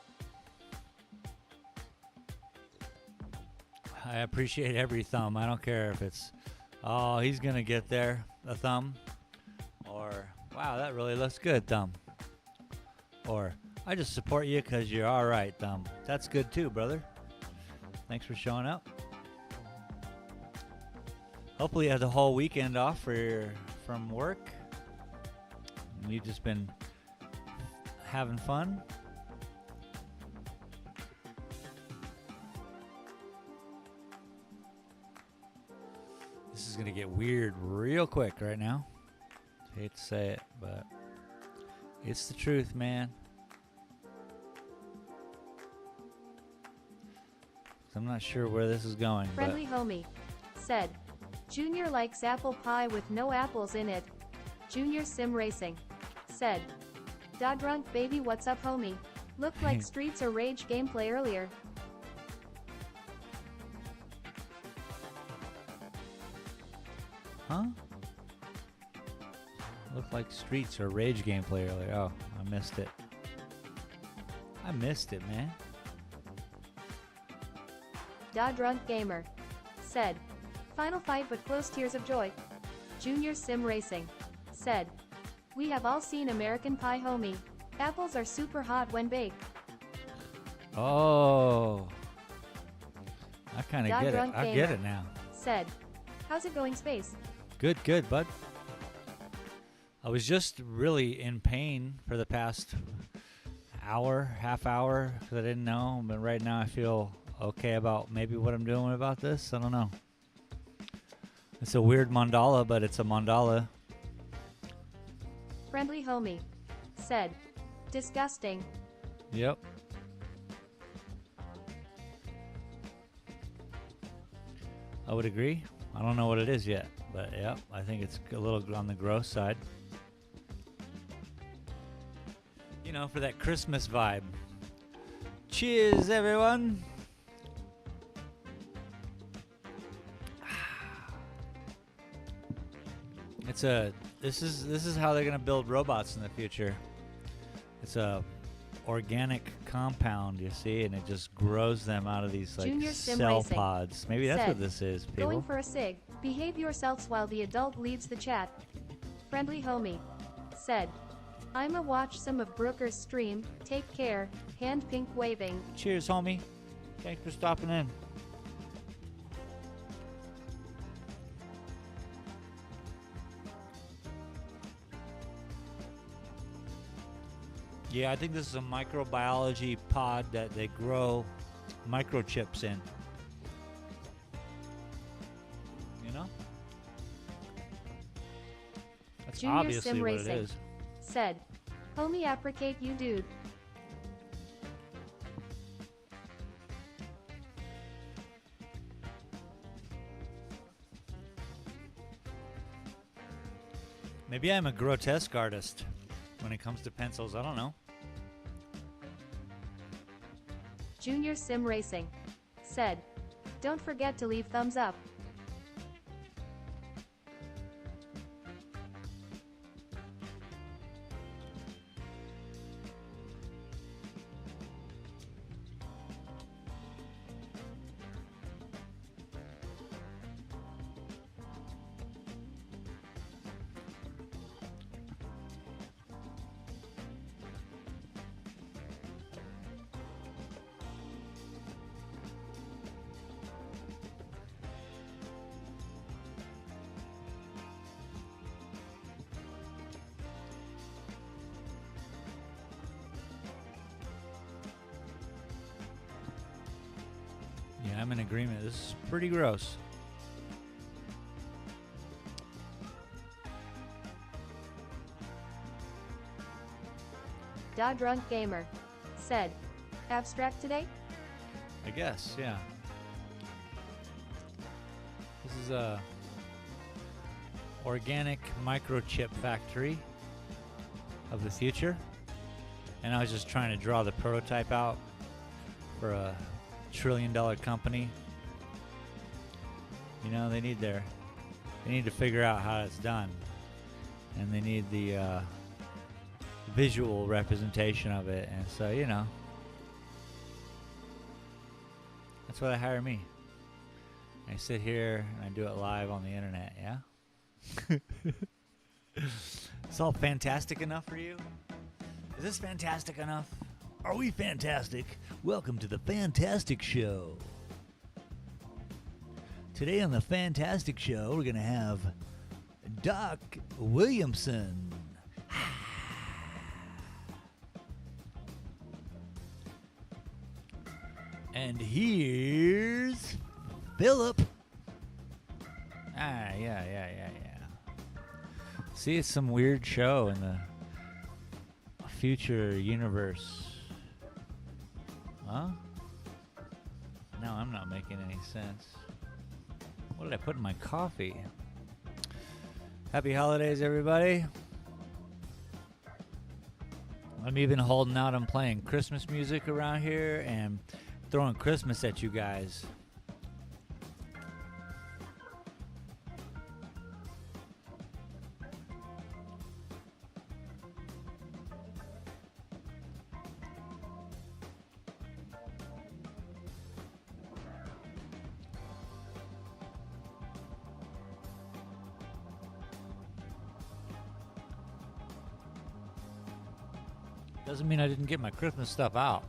I appreciate every thumb. I don't care if it's, oh, he's going to get there, a thumb. Or, wow, that really looks good, thumb. Or, I just support you because you're all right, thumb. That's good too, brother. Thanks for showing up. Hopefully you had the whole weekend off from work. And you've just been having fun. This is going to get weird real quick right now. I hate to say it, but it's the truth, man. I'm not sure where this is going. Friendly Homie said, Junior likes apple pie with no apples in it. Junior Sim Racing said, Da Drunk Baby, what's up, homie? Looked like Streets of Rage gameplay earlier. Huh? Looked like Streets or Rage gameplay earlier. Oh, I missed it. I missed it, man. Da Drunk Gamer said, final fight but close, tears of joy. Junior Sim Racing said, we have all seen American Pie, homie. Apples are super hot when baked. Oh, I kind of get it. I get it now. Said, how's it going, Space? Good, good, bud. I was just really in pain for the past hour, half hour, because I didn't know. But right now I feel okay about maybe what I'm doing about this. I don't know. It's a weird mandala, but it's a mandala. Friendly homie said, disgusting. Yep. I would agree. I don't know what it is yet, but yeah, I think it's a little on the gross side. You know, for that Christmas vibe. Cheers, everyone. This is how they're gonna build robots in the future. It's a organic compound, you see, and it just grows them out of these like cell pods. Maybe that's what this is, people. Going for a cig. Behave yourselves while the adult leads the chat. Friendly homie said, I'ma watch some of Brooker's stream. Take care. Hand pink waving. Cheers, homie. Thanks for stopping in. Yeah, I think this is a microbiology pod that they grow microchips in. You know? That's Junior obviously Sim what Racing it is. said, homie, apprecate you, dude. Maybe I'm a grotesque artist when it comes to pencils. I don't know. Junior Sim Racing said, don't forget to leave thumbs up. Yeah, I'm in agreement. This is pretty gross. Da Drunk Gamer said, abstract today? I guess, yeah. This is a organic microchip factory of the future. And I was just trying to draw the prototype out for a $1 trillion company. You know, they need to figure out how it's done. And they need the visual representation of it. And so, you know, that's why they hire me. I sit here and I do it live on the internet, yeah? It's all fantastic enough for you? Is this fantastic enough? Are we fantastic? Welcome to the Fantastic Show. Today on the Fantastic Show, we're going to have Doc Williamson. And here's Philip. Yeah. See, it's some weird show in the future universe. Huh? No, I'm not making any sense. What did I put in my coffee? Happy holidays, everybody. I'm even holding out. I'm playing Christmas music around here and throwing Christmas at you guys. Doesn't mean I didn't get my Christmas stuff out.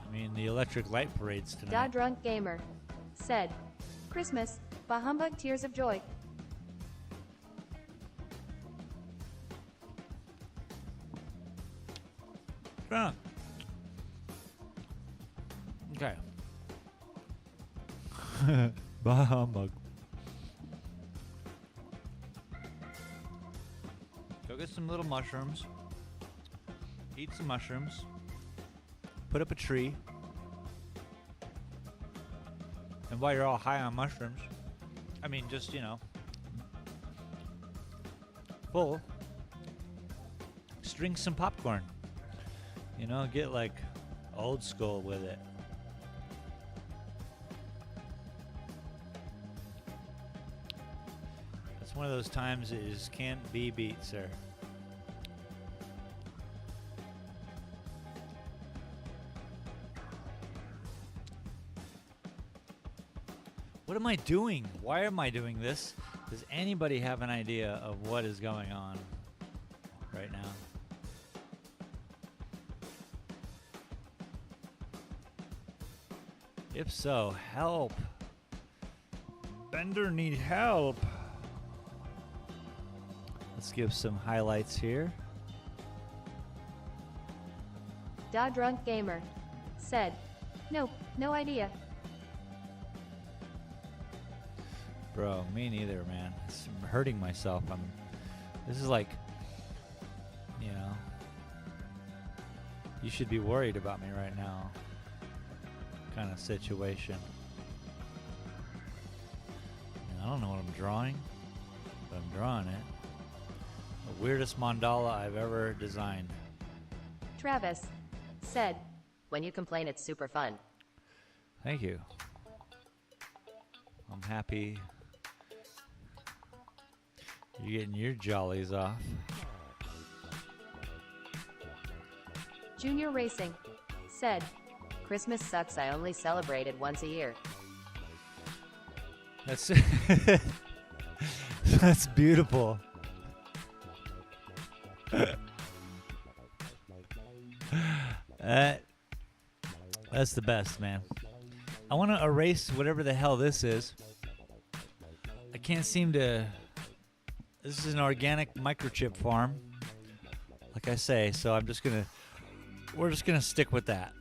I mean, the electric light parade's tonight. Da Drunk Gamer said, Christmas, bah humbug tears of joy. Drunk. Okay. Bah humbug. Go get some little mushrooms. Eat some mushrooms. Put up a tree. And while you're all high on mushrooms, I mean, just, you know, full, string some popcorn. You know, get like old school with it. It's one of those times that just can't be beat, sir. What am I doing? Why am I doing this? Does anybody have an idea of what is going on right now? If so, help. Bender need help. Let's give some highlights here. Da Drunk Gamer said, nope, no idea. Bro, me neither, man. I'm hurting myself. This is like, you know, you should be worried about me right now kind of situation. I don't know what I'm drawing, but I'm drawing it. The weirdest mandala I've ever designed. Travis said, When you complain, it's super fun. Thank you. I'm happy you're getting your jollies off. Junior Racing said, Christmas sucks. I only celebrate it once a year. That's that's beautiful. That's the best, man. I want to erase whatever the hell this is. I can't seem to. This is an organic microchip farm, like I say. So I'm just gonna. We're just gonna stick with that.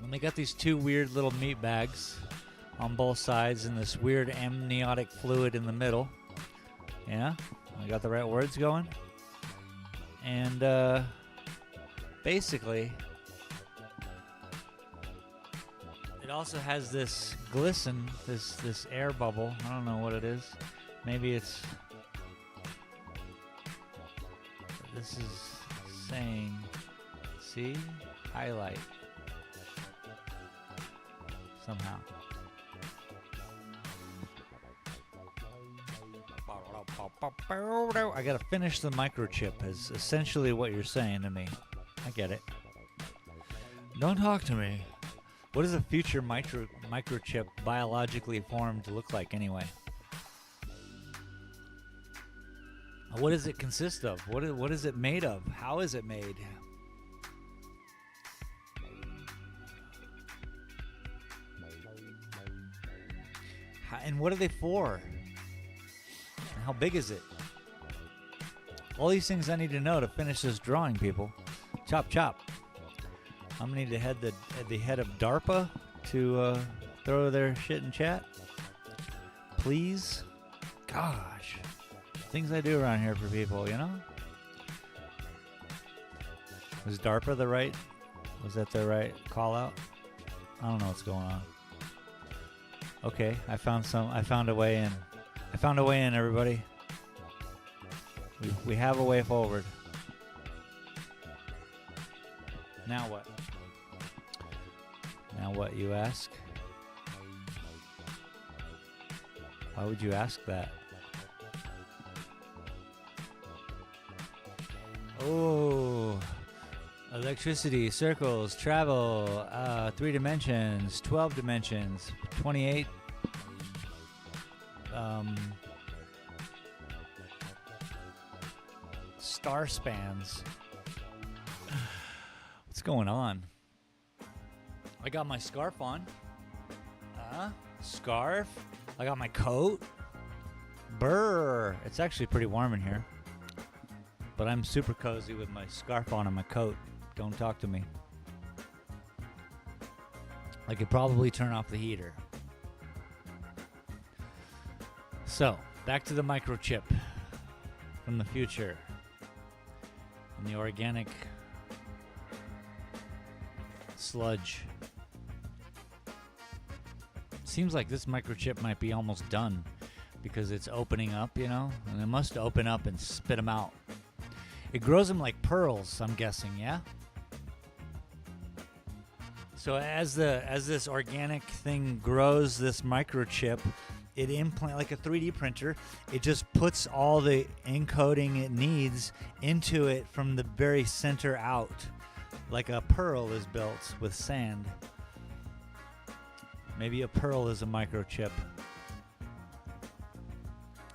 And they got these two weird little meat bags on both sides and this weird amniotic fluid in the middle. Yeah, I got the right words going. And basically, it also has this glisten, this air bubble. I don't know what it is. Maybe it's. This is saying, see, highlight. Somehow. I gotta finish the microchip is essentially what you're saying to me. I get it. Don't talk to me. What does a future microchip biologically formed look like anyway? What does it consist of? What is it made of? How is it made? And what are they for? And how big is it? All these things I need to know to finish this drawing, people. Chop, chop. I'm gonna need to head the head of DARPA to throw their shit in chat. Please. Gosh. Things I do around here for people, you know? Was DARPA the right? Was that the right call out? I don't know what's going on. Okay, I found a way in. I found a way in, everybody. We have a way forward. Now what? Now what, you ask? Why would you ask that? Oh, electricity, circles, travel, 3 dimensions, 12 dimensions, 28. star spans. What's going on? I got my scarf on. Scarf. I got my coat. Brr. It's actually pretty warm in here. But I'm super cozy with my scarf on and my coat. Don't talk to me. I could probably turn off the heater. So, back to the microchip from the future. And the organic sludge. Seems like this microchip might be almost done because it's opening up, you know? And it must open up and spit them out. It grows them like pearls, I'm guessing, yeah? So as this organic thing grows this microchip, it implant like a 3D printer. It just puts all the encoding it needs into it from the very center out, like a pearl is built with sand. Maybe a pearl is a microchip.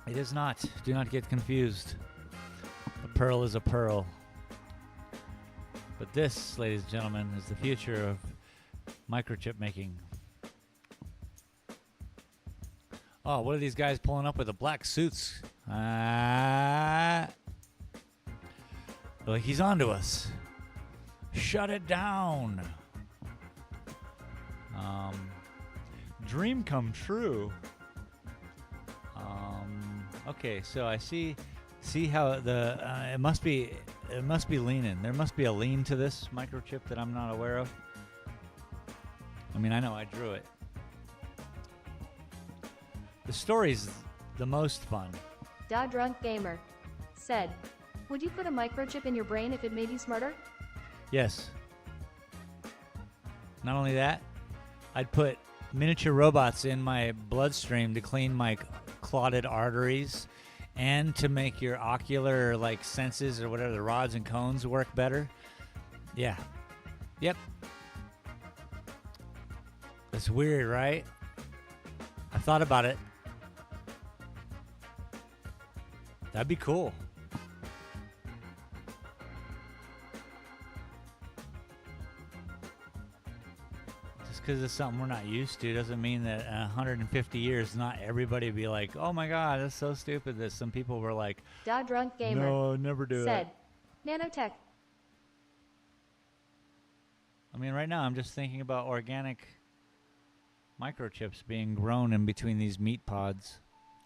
It is not. Do not get confused. A pearl is a pearl. But this, ladies and gentlemen, is the future of microchip making. Oh, what are these guys pulling up with the black suits? Like he's onto us. Shut it down. Dream come true. Okay, so I see how the it must be leaning. There must be a lean to this microchip that I'm not aware of. I mean, I know I drew it. The story's the most fun. Da Drunk Gamer said, would you put a microchip in your brain if it made you smarter? Yes. Not only that, I'd put miniature robots in my bloodstream to clean my clotted arteries and to make your ocular like senses or whatever, the rods and cones work better. Yeah. Yep. That's weird, right? I thought about it. That'd be cool. Just because it's something we're not used to doesn't mean that in 150 years, not everybody be like, oh my God, that's so stupid that some people were like, Da Drunk Gamer no, never do said, it. nanotech. I mean, right now I'm just thinking about organic microchips being grown in between these meat pods,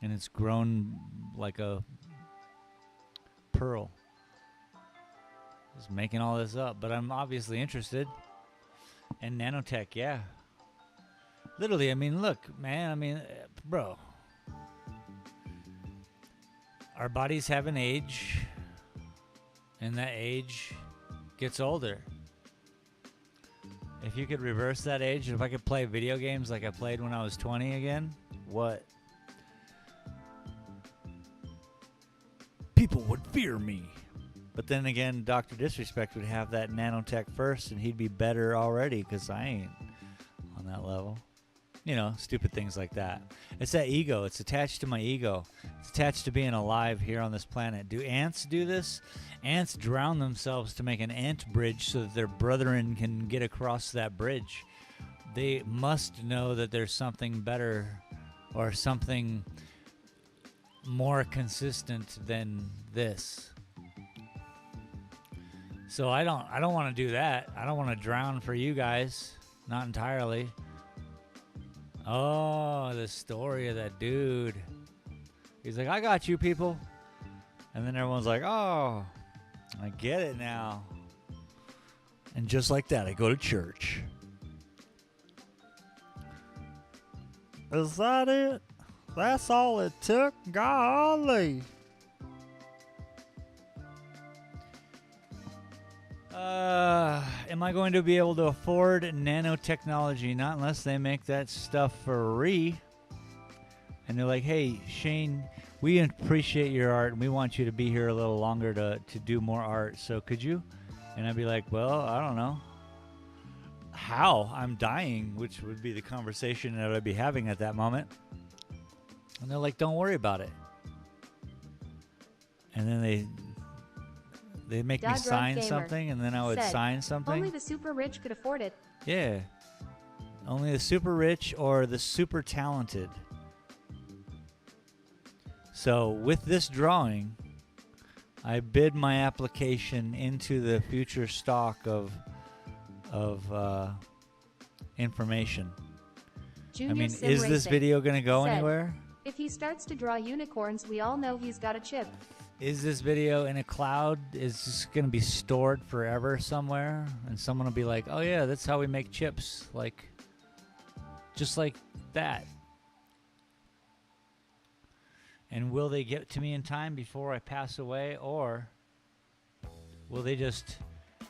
and it's grown like a pearl. Just making all this up, but I'm obviously interested. And nanotech, yeah. Literally, I mean, look, man, I mean, bro. Our bodies have an age, and that age gets older. If you could reverse that age, if I could play video games like I played when I was 20 again, what? People would fear me. But then again, Dr. Disrespect would have that nanotech first, and he'd be better already because I ain't on that level. You know, stupid things like that. It's that ego. It's attached to my ego. It's attached to being alive here on this planet. Do ants do this? Ants drown themselves to make an ant bridge so that their brethren can get across that bridge. They must know that there's something better or something more consistent than this. So I don't want to do that. I don't want to drown for you guys. Not entirely. Oh, the story of that dude. He's like, I got you, people. And then everyone's like, oh, I get it now. And just like that, I go to church. Is that it? That's all it took? Golly. Am I going to be able to afford nanotechnology? Not unless they make that stuff for free. And they're like, hey, Shane, we appreciate your art, and we want you to be here a little longer to do more art. So could you? And I'd be like, well, I don't know. How? I'm dying, which would be the conversation that I'd be having at that moment. And they're like, don't worry about it. And then they make me sign something, and then I would sign something. Only the super rich could afford it. Yeah. Only the super rich or the super talented. So with this drawing, I bid my application into the future stock of information. Junior is this video going to go anywhere? If he starts to draw unicorns, we all know he's got a chip. Is this video in a cloud? Is this going to be stored forever somewhere? And someone will be like, oh yeah, that's how we make chips. Like, just like that. And will they get to me in time before I pass away? Or will they just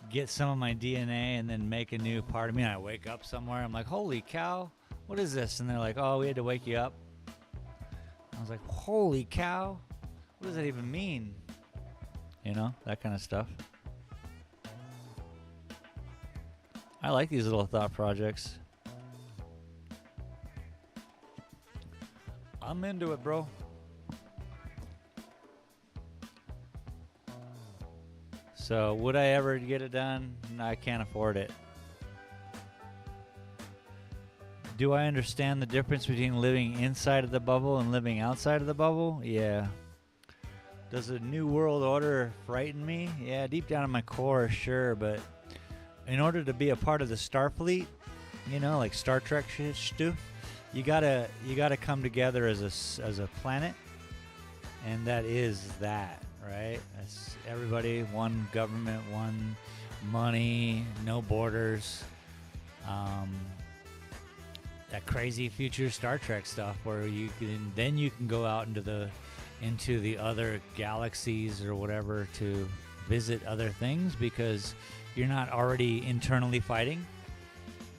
get some of my DNA and then make a new part of me? And I wake up somewhere, I'm like, holy cow, what is this? And they're like, oh, we had to wake you up. I was like, holy cow, what does that even mean? You know, that kind of stuff. I like these little thought projects. I'm into it, bro. So, would I ever get it done? No, I can't afford it. Do I understand the difference between living inside of the bubble and living outside of the bubble? Yeah. Does the New World Order frighten me? Yeah, deep down in my core, sure. But in order to be a part of the Starfleet, you know, like Star Trek stuff, you gotta come together as a planet, and that is that, right? That's everybody, one government, one money, no borders. That crazy future Star Trek stuff where you can go out into the other galaxies or whatever to visit other things because you're not already internally fighting,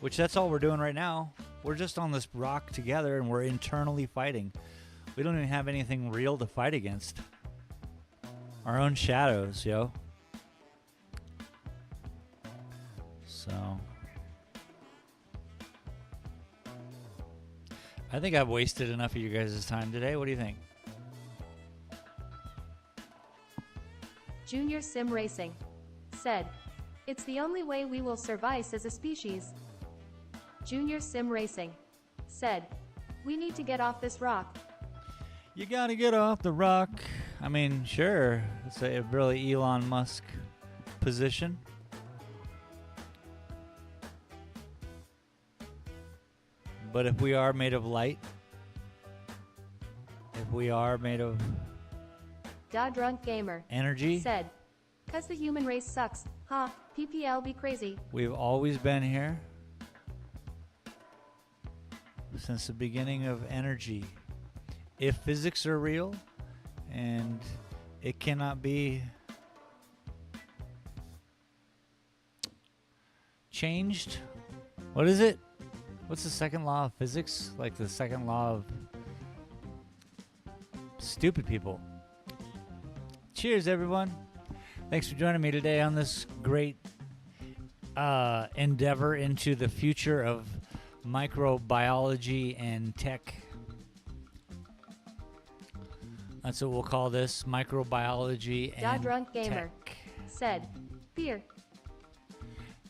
which that's all we're doing right now. We're just on this rock together and we're internally fighting. We don't even have anything real to fight against. Our own shadows, yo. So I think I've wasted enough of you guys' time today. What do you think? Junior Sim Racing said, it's the only way we will survive as a species. Junior Sim Racing said, we need to get off this rock. You gotta get off the rock. I mean, sure, it's a really Elon Musk position. But if we are made of light, if we are made of Drunk Gamer energy, said, cause the human race sucks. Ha, PPL be crazy. We've always been here since the beginning of energy. If physics are real and it cannot be changed, what is it? What's the second law of physics? Like the second law of stupid people. Cheers, everyone. Thanks for joining me today on this great endeavor into the future of microbiology and tech. That's what we'll call this, microbiology and Drunk Gamer tech. Said, beer.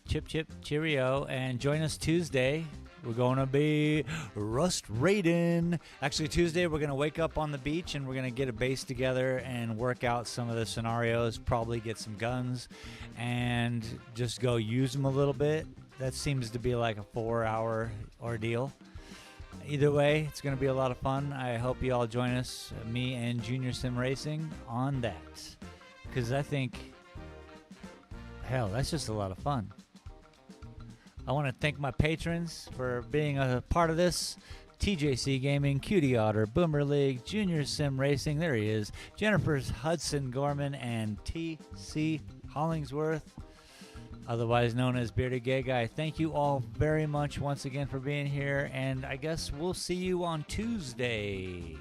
Chip, chip, cheerio, and join us Tuesday. We're going to be rust raiding. Actually, Tuesday, we're going to wake up on the beach and we're going to get a base together and work out some of the scenarios, probably get some guns and just go use them a little bit. That seems to be like a 4-hour ordeal. Either way, it's going to be a lot of fun. I hope you all join us, me and Junior Sim Racing, on that. Because I think, hell, that's just a lot of fun. I want to thank my patrons for being a part of this. TJC Gaming, Cutie Otter, Boomer League, Junior Sim Racing, there he is, Jennifer's Hudson Gorman, and TC Hollingsworth, otherwise known as Bearded Gay Guy. Thank you all very much once again for being here, and I guess we'll see you on Tuesday.